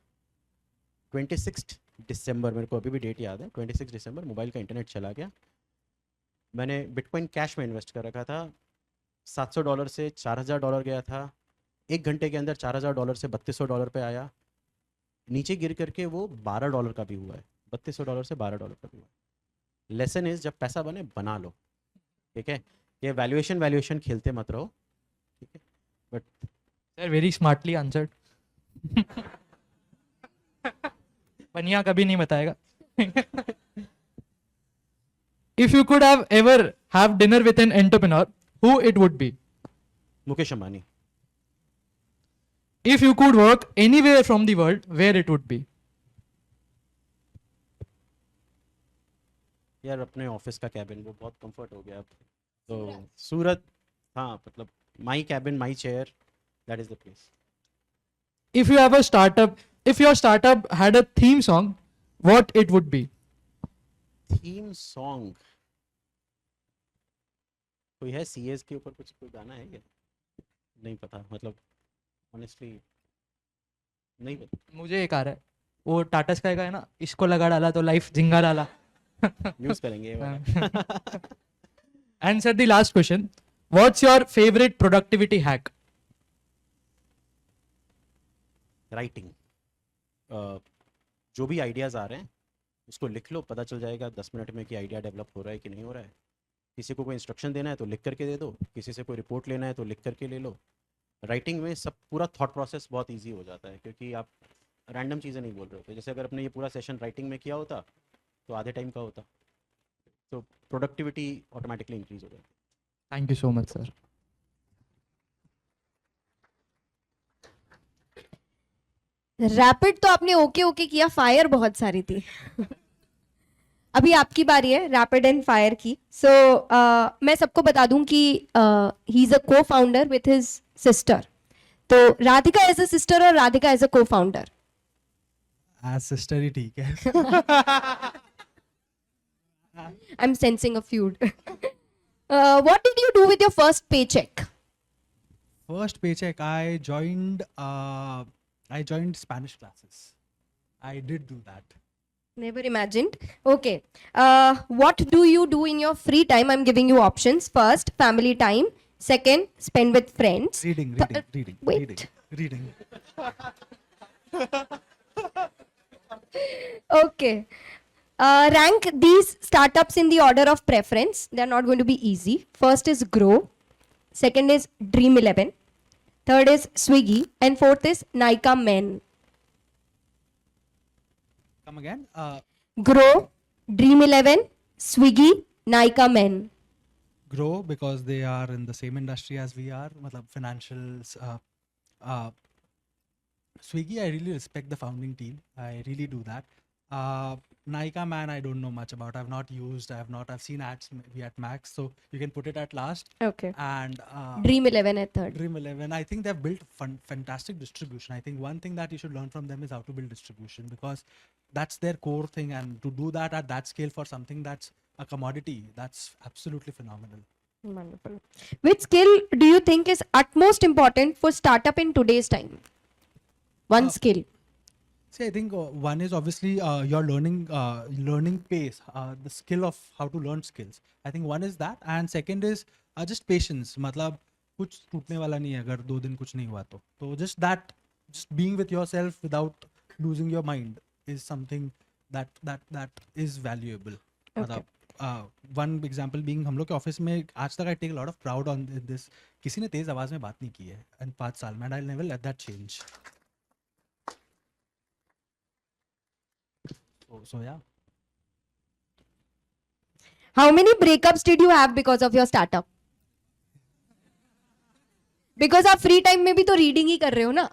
26 दिसंबर, मेरे को अभी भी डेट याद है. 26 दिसंबर मोबाइल का इंटरनेट चला गया. मैंने बिटकॉइन कैश में इन्वेस्ट कर रखा था. $700 से $4000 गया था. 1 घंटे के अंदर $4000 से $3200 पे आया. नीचे गिर करके वो $12 का भी हुआ है. $3200 से $12 का भी हुआ है. लेसन इज जब पैसा बने बना लो. ठीक है. ये वैल्यूएशन खेलते मत रहो. ठीक है. But sir very smartly answered. बनिया कभी नहीं बताएगा. If you could have ever have dinner with an entrepreneur, who it would be? Mukesh Ambani. If you could work anywhere from the world, where it would be? यार अपने office का cabin वो बहुत comfort हो गया अब. तो सूरत. हाँ मतलब my cabin my chair that is the place. If you have a startup, if your startup had a theme song, what it would be? Theme song कोई है सीएस के ऊपर कुछ कोई गाना है क्या? नहीं पता. मतलब ऑनेस्टली नहीं पता. मुझे एक आ रहा है. वो टाटा स्काई का है ना, इसको लगा डाला तो लाइफ झिंगा डाला. यूज करेंगे ये वाला. And sir, the last question. What's your favorite productivity hack? Writing. जो भी आइडियाज़ आ रहे हैं उसको लिख लो. पता चल जाएगा 10 मिनट में कि आइडिया डेवलप हो रहा है कि नहीं हो रहा है. किसी को कोई इंस्ट्रक्शन देना है तो लिख करके दे दो. किसी से कोई रिपोर्ट लेना है तो लिख करके ले लो. राइटिंग में सब पूरा थॉट प्रोसेस बहुत इजी हो जाता है क्योंकि आप रैंडम चीज़ें नहीं बोल रहे होते. जैसे अगर अपने ये पूरा सेशन राइटिंग में किया होता तो आधे टाइम का होता. तो प्रोडक्टिविटी ऑटोमेटिकली इंक्रीज हो जाती. Thank you so much, sir. Rapid तो आपने ओके ओके किया, फायर बहुत सारी थी. अभी आपकी बारी है रैपिड एंड फायर की. सो मैं सबको बता दूं कि ही इज अ को फाउंडर विथ हिज सिस्टर. तो राधिका एज अ सिस्टर और राधिका एज अ को फाउंडर. एज सिस्टर ही ठीक है. I am sensing a feud. What did you do with your first paycheck? First paycheck, I joined Spanish classes. I did do that. Never imagined. Okay. What do you do in your free time? I'm giving you options. First, family time. Second, spend with friends. Reading, Th- wait. reading. Okay. Rank these startups in the order of preference. They're not going to be easy. First is Grow. Second is Dream11. Third is Swiggy. And fourth is Nykaa Men. Come again. Grow, Dream11, Swiggy, Nykaa Men. Grow because they are in the same industry as we are. Matlab financials. Swiggy, I really respect the founding team. I really do that. Nykaa Man, I don't know much about. I've seen ads maybe at Max, so you can put it at last. Okay. And Dream11 at third. Dream11, I think they've built fantastic distribution. I think one thing that you should learn from them is how to build distribution, because that's their core thing. And to do that at that scale for something that's a commodity, that's absolutely phenomenal. Wonderful. Which skill do you think is utmost important for startup in today's time? One skill. See, I think one is obviously your learning pace, the skill of how to learn skills. I think one is that, and second is just patience. मतलब कुछ टूटने वाला नहीं है अगर 2 दिन कुछ नहीं हुआ तो just being with yourself without losing your mind is something that is valuable. मतलब one example being हम लोग के ऑफिस में आज तक I take a lot of proud on this. किसी ने तेज आवाज में बात नहीं की है in 5 साल में, and I'll never let that change. So yeah. How many breakups did you have because of your startup? Because आप free time में भी तो reading ही कर रहे हो ना?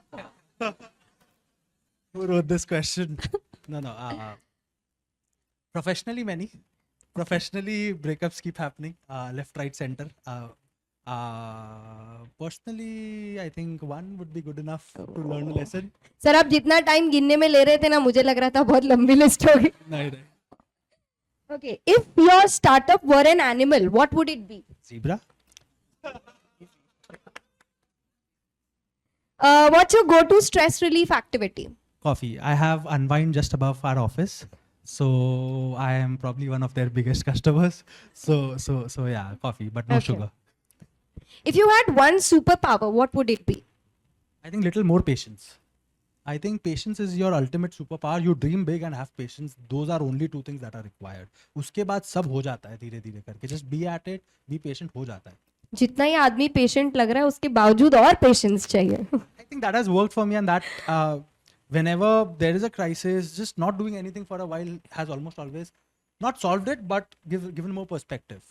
Who wrote this question? No. Professionally, many. Professionally, breakups keep happening. Left, right, center. Personally, I think one would be good enough to learn a lesson. Sir आप जितना टाइम गिनने में ले रहे थे ना, मुझे लग रहा था बहुत लंबी लिस्ट होगी. नहीं. Okay, if your startup were an animal, what would it be? Zebra. What's your go-to stress relief activity? Coffee. I have Unwind just above our office, so I am probably one of their biggest customers. So yeah, coffee, but no Okay. sugar. If you had one superpower, what would it be? I think little more patience. I think patience is your ultimate superpower. You dream big and have patience. Those are only 2 things that are required. उसके बाद सब हो जाता है धीरे धीरे करके. Just be at it, be patient, हो जाता है. जितना ही आदमी पेशेंट लग रहा है उसके बावजूद और पेशेंस चाहिए. I think that has worked for me, and that whenever there is a crisis, just not doing anything for a while has almost always not solved it, but given more perspective.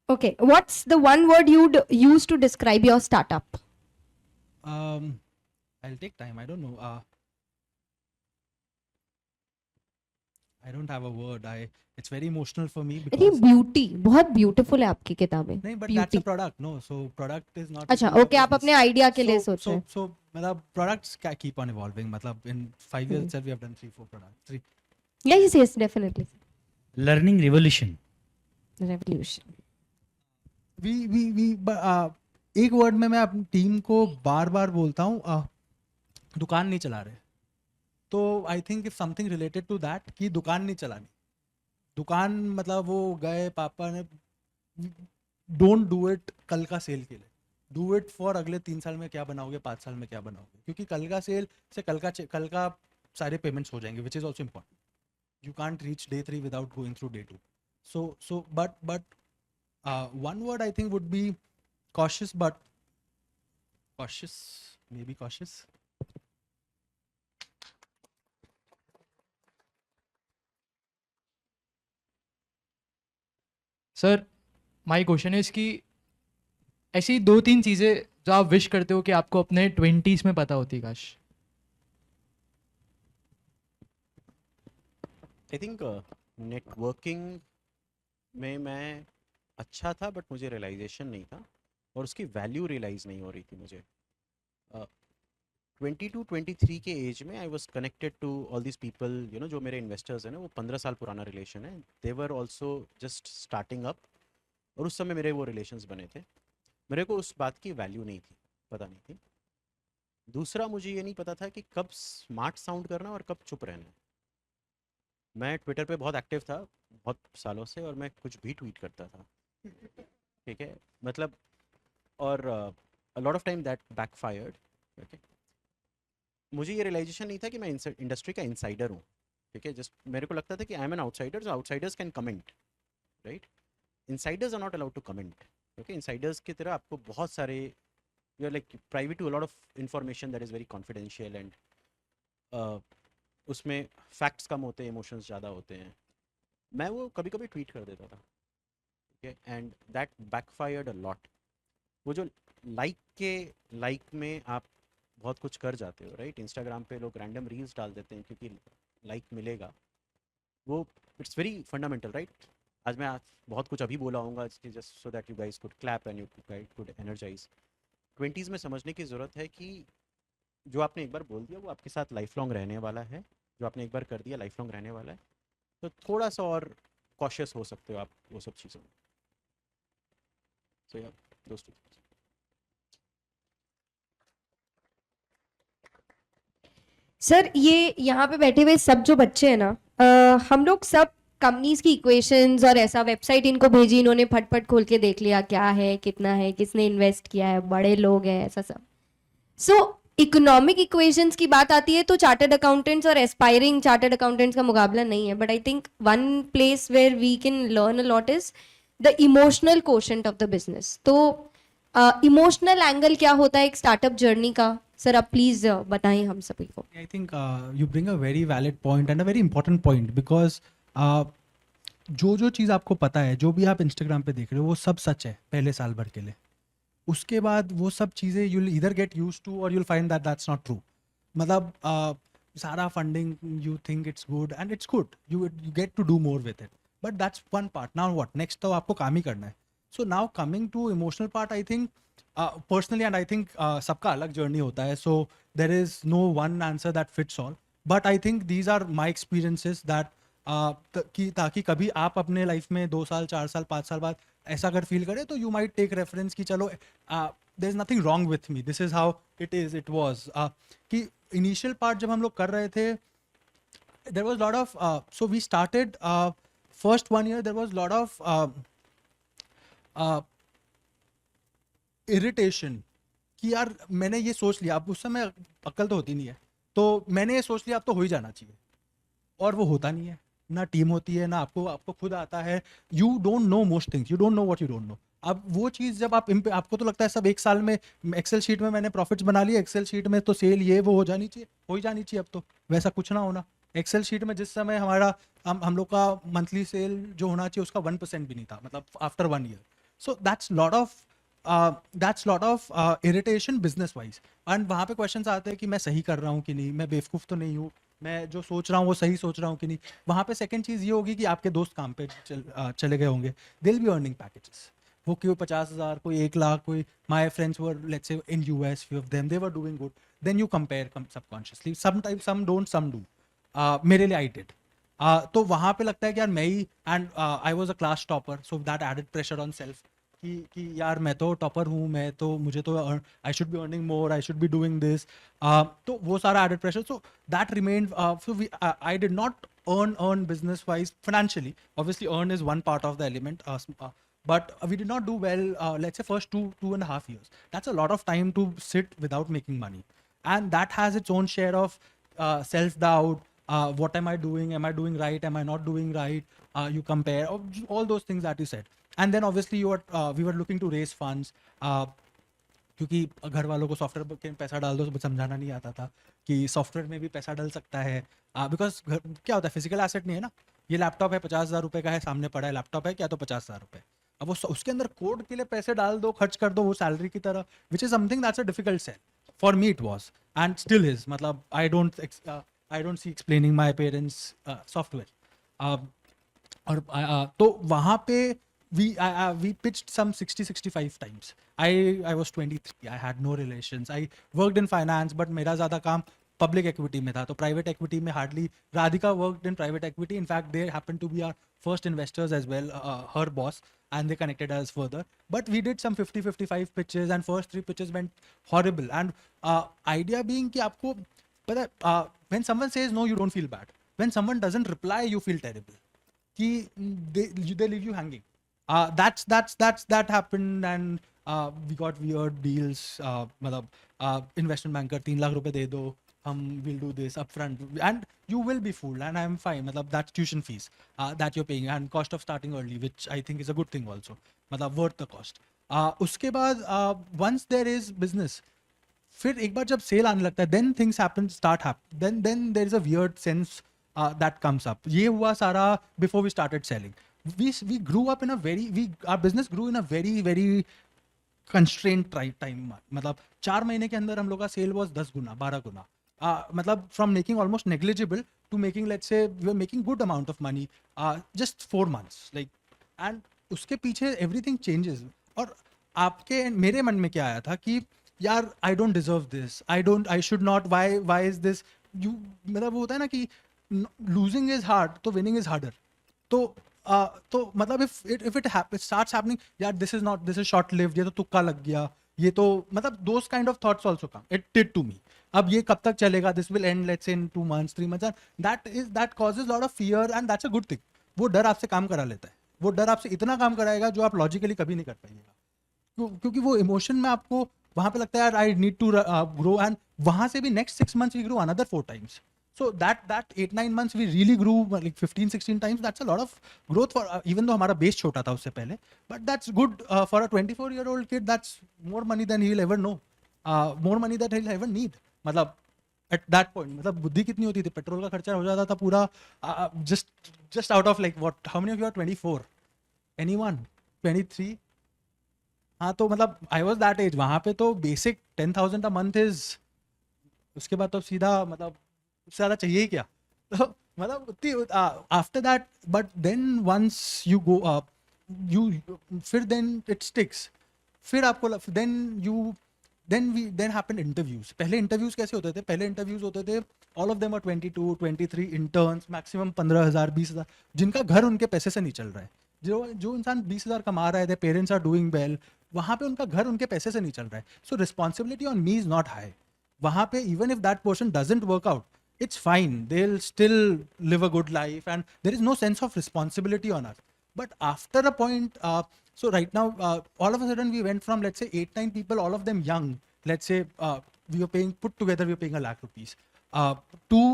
Okay, what's the one word you'd use to describe your startup? I'll take time. I don't know. I don't have a word. It's very emotional for me अरे because beauty बहुत beautiful है आपकी किताबें. नहीं, but that's a product. No, so product is not. अच्छा okay, आप अपने idea के लिए सोच रहे हैं. So मतलब products keep on evolving. मतलब in 5 years itself we have done 3-4 products. 3. Yes, definitely. Learning revolution. Revolution. एक वर्ड में मैं अपनी टीम को बार बार बोलता हूँ, दुकान नहीं चला रहे. तो I think if something related to that कि दुकान नहीं चलानी. दुकान मतलब वो गए पापा ने, डोंट डू इट कल का सेल के लिए. डू इट फॉर अगले 3 साल में क्या बनाओगे, 5 साल में क्या बनाओगे, क्योंकि कल का सेल से कल का सारे पेमेंट्स हो जाएंगे, which is also important. You can't reach day 3 without going through day 2. So but one word I think would be cautious, maybe cautious. Sir my question is कि ऐसी 2-3 चीज़ें जो आप विश करते हो कि आपको अपने 20s में पता होती काश. आई थिंक नेटवर्किंग में मैं अच्छा था बट मुझे रियलाइजेशन नहीं था और उसकी वैल्यू रियलाइज़ नहीं हो रही थी मुझे। 22-23 के एज में I was connected to all this people, you know, जो मेरे इन्वेस्टर्स हैं ना, वो 15 साल पुराना रिलेशन है। They were also just starting up और उस समय मेरे वो रिलेशंस बने थे। मेरे को उस बात की वैल्यू नहीं थी, पता नहीं थी। दूसरा, मुझे ये नहीं पता था कि कब स्मार्ट साउंड करना और कब चुप रहना है। मैं ट्विटर पे बहुत एक्टिव था बहुत सालों से और मैं कुछ भी ट्वीट करता था, ठीक है, मतलब, और अ lot of time that backfired. Okay, मुझे ये रियलाइजेशन नहीं था कि मैं इंडस्ट्री का इनसाइडर हूँ, ठीक है। जस्ट मेरे को लगता था कि I am an outsider, so outsiders can comment, right. Insiders are not allowed to comment, okay. Insiders की तरह आपको बहुत सारे, you are like private to a lot of information that is very confidential and उसमें facts कम होते हैं, emotions ज़्यादा होते हैं। मैं वो कभी कभी ट्वीट कर देता था, ठीक है, and that backfired a lot. वो जो लाइक में आप बहुत कुछ कर जाते हो, राइट। इंस्टाग्राम पे लोग रैंडम रील्स डाल देते हैं क्योंकि लाइक मिलेगा, वो इट्स वेरी फंडामेंटल, राइट। आज मैं आज बहुत कुछ अभी बोला हूँगा just so that you guys could clap and you could energise. 20s में समझने की ज़रूरत है कि जो आपने एक बार बोल दिया वो आपके साथ लाइफ लॉन्ग रहने वाला है, जो आपने एक बार कर दिया लाइफ लॉन्ग रहने वाला है। तो थोड़ा सा और कॉशियस हो सकते हो आप वो सब चीज़ों में। सो या दोस्तों, सर ये यहाँ पे बैठे हुए सब जो बच्चे हैं ना, हम लोग सब कंपनीज की इक्वेशंस और ऐसा वेबसाइट इनको भेजी, इन्होंने फटफट खोल के देख लिया क्या है, कितना है, किसने इन्वेस्ट किया है, बड़े लोग हैं, ऐसा सब। सो इकोनॉमिक इक्वेशंस की बात आती है तो चार्टर्ड अकाउंटेंट्स और एस्पायरिंग चार्टर्ड अकाउंटेंट्स का मुकाबला नहीं है, but I think one place where we can learn a lot is the emotional quotient of the business. तो इमोशनल एंगल क्या होता है एक स्टार्टअप जर्नी का, सर आप प्लीज बताएं हम सभी को। I think you bring a very valid point and a very important point because जो चीज़ आपको पता है, जो भी आप इंस्टाग्राम पे देख रहे हो वो सब सच है पहले साल भर के लिए। उसके बाद वो सब चीज़ें you'll either get used to or you'll find that that's not true। मतलब सारा funding you think it's good and it's good, you get to do more with it, but that's one part। now what next, तो आपको काम ही करना है। so now coming to emotional part, I think personally and I think सबका अलग journey होता है, so there is no one answer that fits all, but I think these are my experiences that कि ताकि कभी आप अपने लाइफ में 2 साल 4 साल 5 साल बाद ऐसा अगर फील करें तो यू माइट टेक रेफरेंस कि चलो there is nothing wrong with me, this is how it was. कि इनिशियल पार्ट जब हम लोग कर रहे थे there was lot of so we started first 1 year there was lot of irritation कि यार मैंने ये सोच लिया, अब उस समय अक्ल तो होती नहीं है, तो मैंने ये सोच लिया अब तो हो ही जाना चाहिए, और वो होता नहीं है। ना टीम होती है, ना आपको खुद आता है। You don't know most things, you don't know what you don't know. अब वो चीज़ जब आपको तो लगता है सब एक साल में एक्सेल शीट में मैंने प्रॉफिट्स बना लिए, एक्सेल शीट में तो सेल ये वो हो जानी चाहिए, हो ही जानी चाहिए। अब तो वैसा कुछ ना होना। एक्सेल शीट में जिस समय हमारा हम लोग का मंथली सेल जो होना चाहिए उसका 1% भी नहीं था, मतलब after 1 year। So that's lot of irritation business wise. And वहाँ पे क्वेश्चंस आते हैं कि मैं सही कर रहा हूँ कि नहीं, मैं बेवकूफ़ तो नहीं हूँ, मैं जो सोच रहा हूँ वो सही सोच रहा हूँ कि नहीं। वहाँ पे सेकंड चीज़ ये होगी कि आपके दोस्त काम पे चले गए होंगे, they will be earning packages. वो कोई 50,000, कोई 1 लाख, कोई my friends were let's say in US, few of them they were doing good, then you compare subconsciously, sometimes some don't, some do. मेरे लिए आई डिड। तो वहाँ पे लगता है कि यार मैं ही, and I was a class topper, so that added pressure on self कि यार मैं तो टॉपर हूँ, मैं तो मुझे तो I should be earning more, I should be doing this. तो वो सारा added pressure, so that remained. So I did not earn business wise financially, obviously earn is one part of the element, but we did not do well, let's say first 2.5 years. That's a lot of time to sit without making money, and that has its own share of self doubt. What am I doing, am I doing right, am I not doing right? You compare all those things that you said, and then obviously we were looking to raise funds, क्योंकि घर वालों को software के पैसा डाल दो तो समझाना नहीं आता था कि सॉफ्टवेयर में भी पैसा डल सकता है, बिकॉज क्या होता है, फिजिकल एसेट नहीं है ना। ये लैपटॉप है 50,000 रुपये का है, सामने पड़ा है लैपटॉप है क्या, तो 50,000 रुपये। अब वो उसके अंदर कोड के लिए पैसे डाल दो, खर्च कर दो वो सैलरी की तरह, which is something that's a difficult sell for me, it was and still is. मतलब I don't see explaining my parents software, और तो वहाँ पे we pitched some 60-65 times. I was 23. I had no relations. I worked in finance, but मेरा ज़्यादा काम public equity में था. तो private equity में hardly. Radhika worked in private equity. In fact, they happened to be our first investors as well, her boss, and they connected us further. But we did some 50-55 pitches, and first 3 pitches went horrible. And idea being कि आपको पता है, when someone says no, you don't feel bad. When someone doesn't reply, you feel terrible. कि they leave you hanging. That happened, and we got weird deals. मतलब investment banker 3 lakh रुपए दे दो, we'll do this upfront, and you will be fooled, and I'm fine. मतलब that's tuition fees that you're paying, and cost of starting early, which I think is a good thing also. मतलब worth the cost. उसके बाद once there is business, फिर एक बार जब cell आने लगता है, then things start happen. Then there is a weird sense that comes up. ये हुआ सारा before we started selling. We grew up in a our business grew in a very constrained time. मतलब 4 महीने के अंदर हम लोग का सेल was 10 गुना 12 गुना. मतलब from making almost negligible to making, let's say we were making good amount of money just 4 months, like, and उसके पीछे everything changes. और आपके मेरे मन में क्या आया था कि यार I don't deserve this, I should not, why is this, you मतलब वो होता है ना कि losing is hard तो winning is harder. तो मतलब if it starts happening, यार this is short lived, ये तो तुक्का लग गया, ये तो मतलब those kind of thoughts also come. It did to me. अब ये कब तक चलेगा, this will end let's say in 2 months 3 months, and that causes a lot of fear, and that's a good thing. वो डर आपसे काम करा लेता है, वो डर आपसे इतना काम कराएगा जो आप लॉजिकली कभी नहीं कर पाइएगा, क्योंकि वो इमोशन में आपको वहाँ पे लगता है यार I need to grow, and वहाँ से भी next 6 months we grow another 4 times. So that 8-9 months we really grew like 15-16 times. That's a lot of growth for even though हमारा base छोटा था उससे पहले, but that's good for a 24-year-old kid. That's more money than he'll ever know, more money that he'll ever need. मतलब at that point मतलब बुद्धि कितनी होती थी, पेट्रोल का खर्चा हो जाता था पूरा, just out of like what, how many of you are 24? Anyone 23? हाँ, तो मतलब I was that age. वहाँ पे तो basic 10,000 a month is, उसके बाद तो सीधा मतलब ज़्यादा चाहिए ही क्या. तो मतलब after that, but then once you go you फिर देन इट स्टिक्स. फिर आपको देन हैपन इंटरव्यूज. पहले इंटरव्यूज कैसे होते थे? पहले इंटरव्यूज होते थे all of them are 22-23 interns, maximum 15,000 20,000, जिनका घर उनके पैसे से नहीं चल रहा है. जो इंसान 20,000 कमा रहा है, their parents are doing well, वहाँ पे उनका घर उनके पैसे से नहीं चल रहा है. सो responsibility on me is not high. वहाँ पे even if that person doesn't work out, it's fine, they'll still live a good life, and there is no sense of responsibility on us. But after a point, so right now all of a sudden we went from, let's say 8-9 people, all of them young, let's say we were paying, put together we were paying 1 lakh rupees, to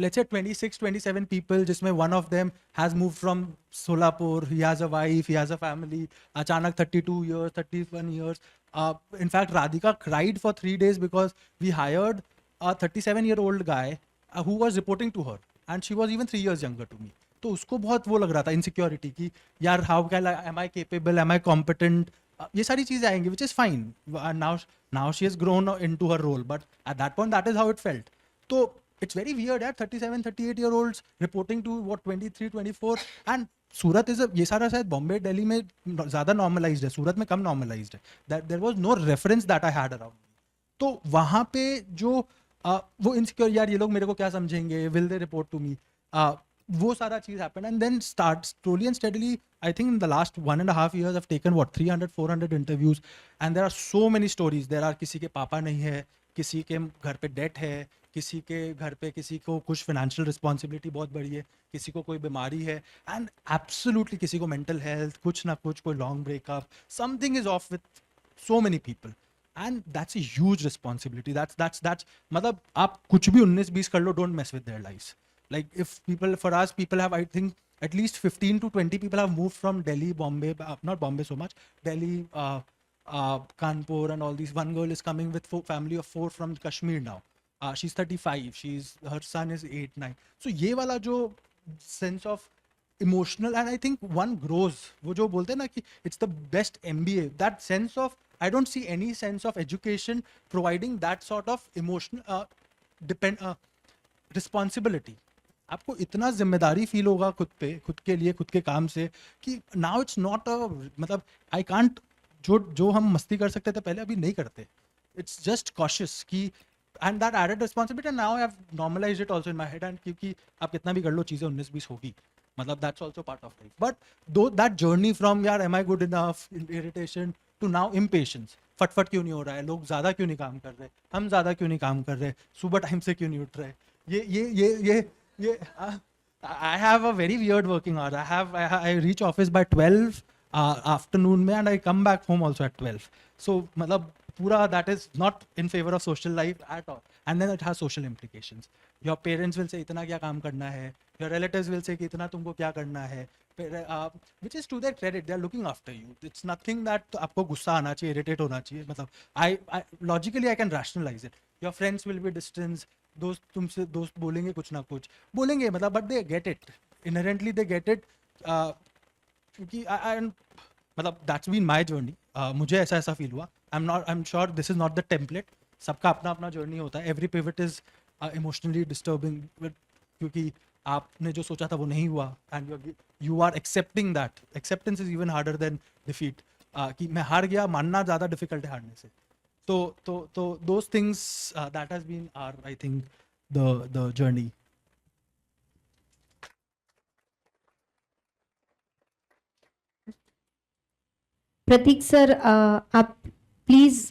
let's say 26-27 people, जिसमें one of them has moved from Solapur, he has a wife, he has a family, अचानक 32 years 31 years. In fact Radhika cried for 3 days because we hired a 37-year-old guy who was reporting to her, and she was even 3 years younger to me. तो उसको बहुत वो लग रहा था insecurity कि यार how can am I capable, am I competent, ये सारी चीज़ें आएंगी, which is fine. Now she has grown into her role, but at that point that is how it felt. तो it's very weird यार, 37-38-year-olds reporting to what 23-24, and Surat is, ये सारा शायद बॉम्बे दिल्ली में ज़्यादा नॉर्मलाइज्ड है, सूरत में कम नॉर्मलाइज्ड है. That there was no reference that I had around. तो वहाँ पे जो वो इनसिक्योर, यार ये लोग मेरे को क्या समझेंगे, will they report to me, वो सारा चीज़ happen. And then start slowly and steadily, I think in the last 1.5 years I've taken what 300-400 interviews, and there are so many stories. There are किसी के पापा नहीं है, किसी के घर पे डेट है, किसी के घर पे किसी को कुछ फाइनेंशियल रिस्पॉन्सिबिलिटी बहुत बड़ी है, किसी को कोई बीमारी है, एंड एब्सोल्युटली किसी को मेंटल हेल्थ, कुछ ना कुछ, कोई long breakup, something is off with so many people, and that's a huge responsibility. That's मतलब आप कुछ भी 19-20 कर लो, don't mess with their lives. Like if people, for us, people have, I think at least 15 to 20 people have moved from Delhi, Bombay, not Bombay so much, Delhi, Kanpur and all these. One girl is coming with family of 4 from Kashmir now. She's 35. Her son is 8-9. So ये वाला जो sense of emotional, and I think one grows. वो जो बोलते हैं ना कि it's the best MBA. That sense of, I don't see any sense of education providing that sort of emotional responsibility. आपको इतना जिम्मेदारी फील होगा खुद पे, खुद के लिए, खुद के काम से, कि नाउ इट्स नॉट अ, मतलब आई कांट, जो जो हम मस्ती कर सकते थे पहले अभी नहीं करते. इट्स जस्ट कॉशियस कि, and that added responsibility, and now I have normalised it also in my head, and क्योंकि आप कितना भी कर लो चीज़ें 19-20 होगी, मतलब that's also part of life. But though that journey from यार am I good enough, irritation, to now impatience, फटफट क्यों नहीं हो रहा है, लोग ज़्यादा क्यों नहीं काम कर रहे, हम ज़्यादा क्यों नहीं काम कर रहे, सुबह टाइम से क्यों नहीं उठ रहे, ये I have a very weird working hour. I reach office by 12 afternoon में, and I come back home also at 12. So मतलब पूरा that is not in favor of social life at all. And then it has social implications. Your parents will say इतना क्या काम करना है. Your relatives will say कि इतना तुमको क्या करना है. Which is to their credit, they are looking after you. It's nothing that आपको गुस्सा आना चाहिए, irritate होना चाहिए. मतलब I logically I can rationalize it. Your friends will be distance. दोस्त तुमसे दोस्त बोलेंगे कुछ ना कुछ बोलेंगे, मतलब but they get it, inherently they get it, क्योंकि मतलब दैट्स बीन माय जर्नी. मुझे ऐसा फील हुआ. I am sure this is not the template, सबका अपना अपना जर्नी होता है. Every pivot is emotionally disturbing, क्योंकि आपने जो सोचा था वो नहीं हुआ, and you are accepting that. Acceptance is even harder than defeat. कि मैं हार गया मानना ज़्यादा डिफिकल्ट है हारने से. So those things, that has been our, I think, the journey. Prateek sir, आप प्लीज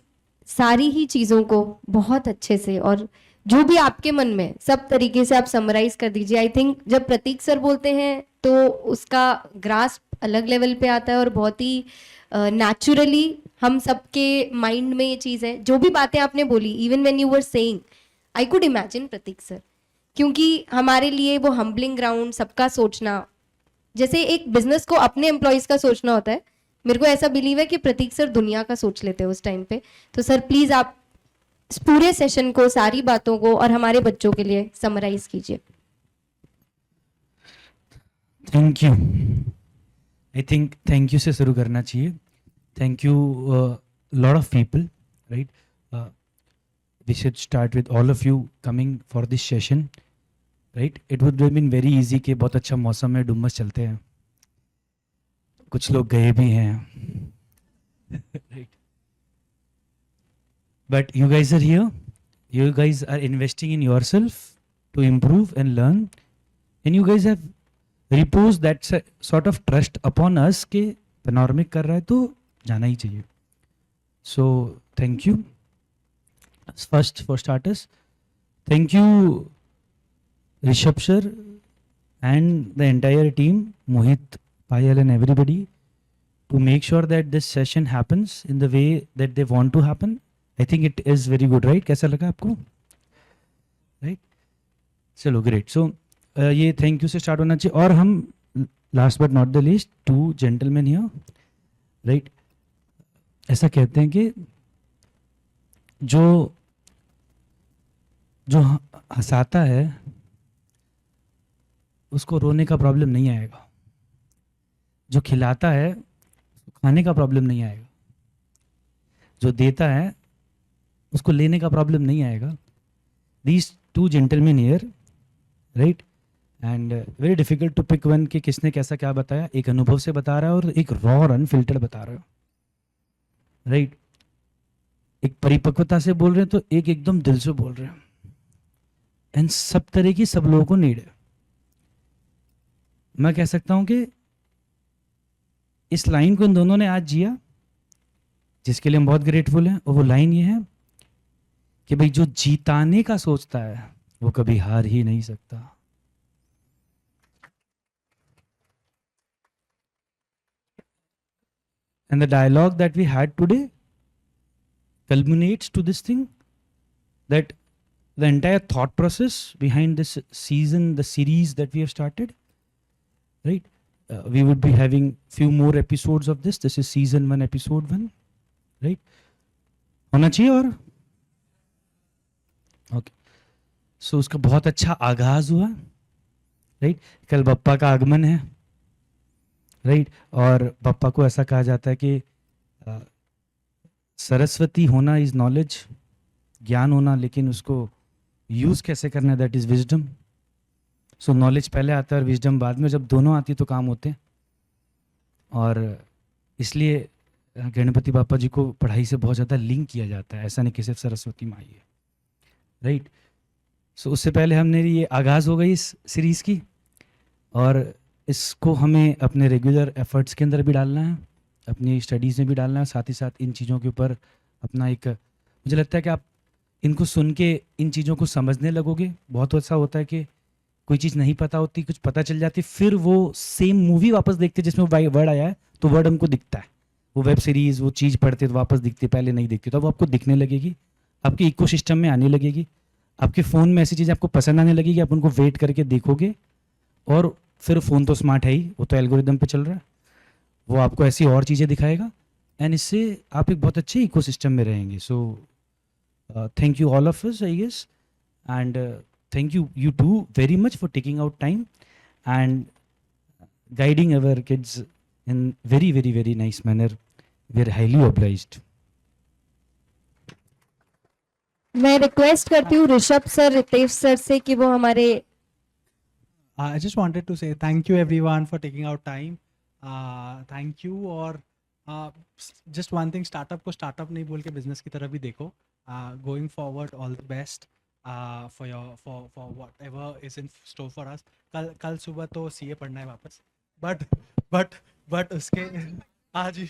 सारी ही चीजों को बहुत अच्छे से और जो भी आपके मन में सब तरीके से आप समराइज कर दीजिए. आई थिंक जब प्रतीक सर बोलते हैं तो उसका ग्रास्प अलग लेवल पे आता है और बहुत ही नेचुरली हम सबके माइंड में ये चीज़ है. जो भी बातें आपने बोली, even when you were saying, I could imagine Prateek sir, क्योंकि हमारे लिए वो हम्बलिंग ग्राउंड, सबका सोचना, जैसे एक बिजनेस को अपने एम्प्लॉयज का सोचना होता है, मेरे को ऐसा बिलीव है कि प्रतीक सर दुनिया का सोच लेते हैं उस टाइम पे. तो सर प्लीज आप इस पूरे सेशन को, सारी बातों को और हमारे बच्चों के लिए समराइज कीजिए. Thank you. I think thank you से शुरू करना चाहिए. Thank you, lot of people, right? We should start with all of you coming for this session, right? It would have been very easy कि बहुत अच्छा मौसम है, डुम्मस चलते हैं, कुछ लोग गए भी हैं, right? But you guys are here. You guys are investing in yourself to improve and learn, and you guys have reposed that sort of trust upon us कि Panoramic कर रहा है तो जाना ही चाहिए. So thank you. First, for starters, thank you Rishabh sir and the entire team, Mohit, Payal and everybody, to make sure that this session happens in the way that they want to happen. I think it is very good, right? कैसा लगा आपको? Right? चलो great. So ये thank you से start होना चाहिए. और हम last but not the least, two gentlemen here, right? ऐसा कहते हैं कि जो जो हंसाता है उसको रोने का प्रॉब्लम नहीं आएगा, जो खिलाता है खाने का प्रॉब्लम नहीं आएगा, जो देता है उसको लेने का प्रॉब्लम नहीं आएगा. These two gentleman here, right? And very difficult to pick one कि किसने कैसा क्या बताया. एक अनुभव से बता रहा है और एक रॉ और अनफिल्टर्ड बता रहा है, राइट? एक परिपक्वता से बोल रहे हैं तो एक एकदम दिल से बोल रहे हैं. एंड सब तरह की सब लोगों को नीड है. मैं कह सकता हूं कि इस लाइन को इन दोनों ने आज जिया, जिसके लिए हम बहुत ग्रेटफुल हैं. और वो लाइन ये है कि भाई जो जीताने का सोचता है वो कभी हार ही नहीं सकता. And the dialogue that we had today culminates to this thing, that the entire thought process behind this season, the series that we have started, right? We would be having few more episodes of this. This is season 1, episode 1, right? होना चाहिए और okay. So उसका बहुत अच्छा आगाज हुआ, right? कल बप्पा का आगमन है, राइट? और पप्पा को ऐसा कहा जाता है कि सरस्वती होना इज नॉलेज, ज्ञान होना, लेकिन उसको यूज कैसे करना, that is wisdom. So knowledge पहले आता है और विजडम बाद में, जब दोनों आती है तो काम होते हैं। और इसलिए गणपति बापा जी को पढ़ाई से बहुत ज़्यादा लिंक किया जाता है, ऐसा नहीं कि सिर्फ सरस्वती माँ ही है, राइट। सो उससे पहले हमने ये आगाज़ हो गई इस सीरीज़ की, और इसको हमें अपने रेगुलर एफर्ट्स के अंदर भी डालना है, अपनी स्टडीज़ में भी डालना है, साथ ही साथ इन चीज़ों के ऊपर अपना एक, मुझे लगता है कि आप इनको सुन के इन चीज़ों को समझने लगोगे। बहुत ऐसा होता है कि कोई चीज़ नहीं पता होती, कुछ पता चल जाती, फिर वो सेम मूवी वापस देखते जिसमें वर्ड आया है, तो वर्ड हमको दिखता है, वो वेब सीरीज़ वो चीज़ पढ़ते तो वापस दिखती, पहले नहीं दिखती, तो वो आपको दिखने लगेगी, आपके इकोसिस्टम में आने लगेगी, आपके फ़ोन में ऐसी चीज़ें आपको पसंद आने लगेगी, आप उनको वेट करके देखोगे, और फिर फ़ोन तो स्मार्ट है ही, वो तो एल्गोरिदम पे चल रहा है, वो आपको ऐसी और चीज़ें दिखाएगा, एंड इससे आप एक बहुत अच्छे इकोसिस्टम में रहेंगे। So thank you all of us, I guess, and thank you too very much for taking out time and guiding our kids in very nice manner. We are highly obliged. मैं request करती हूँ Rishabh sir, Ritesh sir से कि वो हमारे I just wanted to say thank you everyone for taking out time. Thank you, और just one thing, startup को startup नहीं बोल के business की तरह भी देखो. Going forward, all the best for your for whatever is in store for us. कल सुबह तो CA पढ़ना है वापस, but उसके आज ही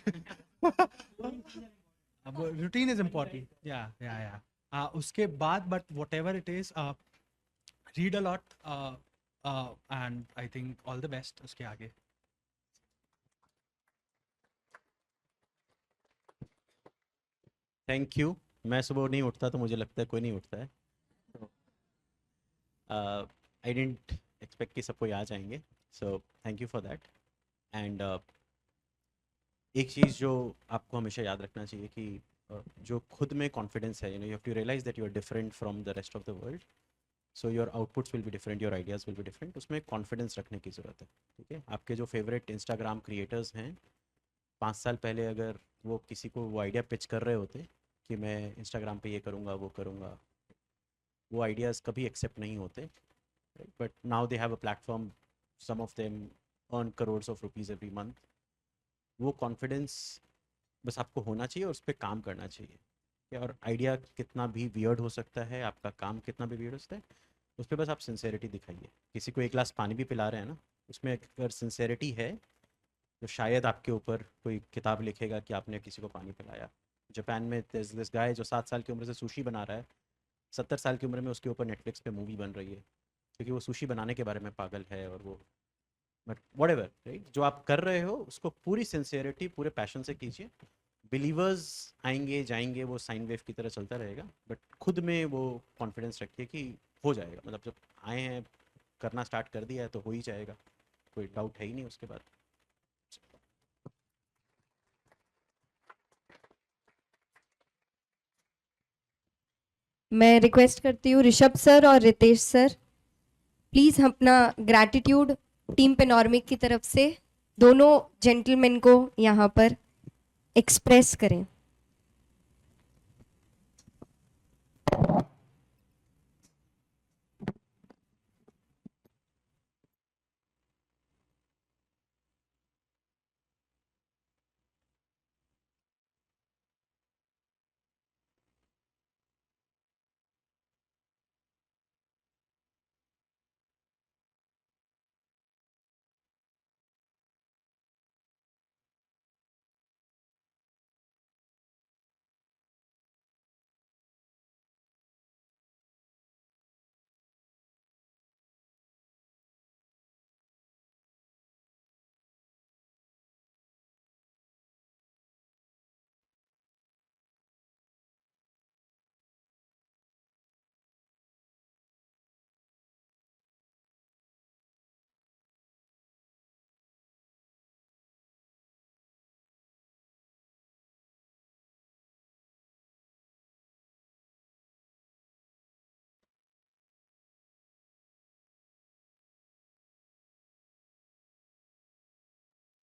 routine is important. Yeah. उसके बाद but whatever it is, read a lot. And I think all the best उसके आगे. Thank you. मैं सुबह नहीं उठता तो मुझे लगता है कोई नहीं उठता है, आई डेंट एक्सपेक्ट कि सब कोई आ जाएंगे, सो thank you for that. And एक चीज़ जो आपको हमेशा याद रखना चाहिए कि जो खुद में कॉन्फिडेंस है, you have to realise that you are different from the rest of the world, so your outputs will be different, your ideas will be different, उसमें कॉन्फिडेंस रखने की ज़रूरत है, ठीक है। आपके जो फेवरेट इंस्टाग्राम क्रिएटर्स हैं, 5 साल पहले अगर वो किसी को वो आइडिया पिच कर रहे होते कि मैं इंस्टाग्राम पे ये करूँगा वो करूँगा, वो आइडियाज़ कभी एक्सेप्ट नहीं होते, but now they have a platform, some of them earn crores of rupees every month. वो कॉन्फिडेंस बस आपको होना चाहिए और उस पर काम करना चाहिए, और आइडिया कितना भी वियर्ड हो सकता है, आपका काम कितना भी वियर्ड हो सकता है, उस पर बस आप सिंसेरिटी दिखाइए। किसी को एक गिलास पानी भी पिला रहे हैं ना, उसमें अगर सिंसेरिटी है तो शायद आपके ऊपर कोई किताब लिखेगा कि आपने किसी को पानी पिलाया। जापान में दिस गाय जो 7 साल की उम्र से सुशी बना रहा है, 70 साल की उम्र में उसके ऊपर नेटफ्लिक्स पे मूवी बन रही है, क्योंकि वो सुशी बनाने के बारे में पागल है, और वो बट व्हाटएवर, राइट, जो आप कर रहे हो उसको पूरी सिंसियरिटी पूरे पैशन से कीजिए। बिलीवर्स आएंगे जाएंगे, वो साइन वेव की तरह चलता रहेगा, बट खुद में वो कॉन्फिडेंस रखिए कि हो जाएगा, मतलब जब आए हैं करना स्टार्ट कर दिया है तो हो ही जाएगा, कोई डाउट है ही नहीं उसके बाद। मैं रिक्वेस्ट करती हूँ ऋषभ सर और रितेश सर, प्लीज हम अपना ग्रैटिट्यूड टीम पेनॉर्मिक की तरफ से दोनों जेंटलमैन को यहाँ पर एक्सप्रेस करें।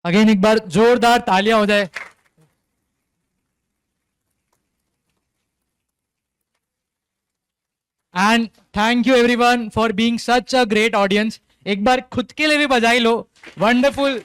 अगेन एक बार जोरदार तालियां हो जाए। And thank you everyone for being such a great audience. एक बार खुद के लिए भी बजाई लो. वंडरफुल.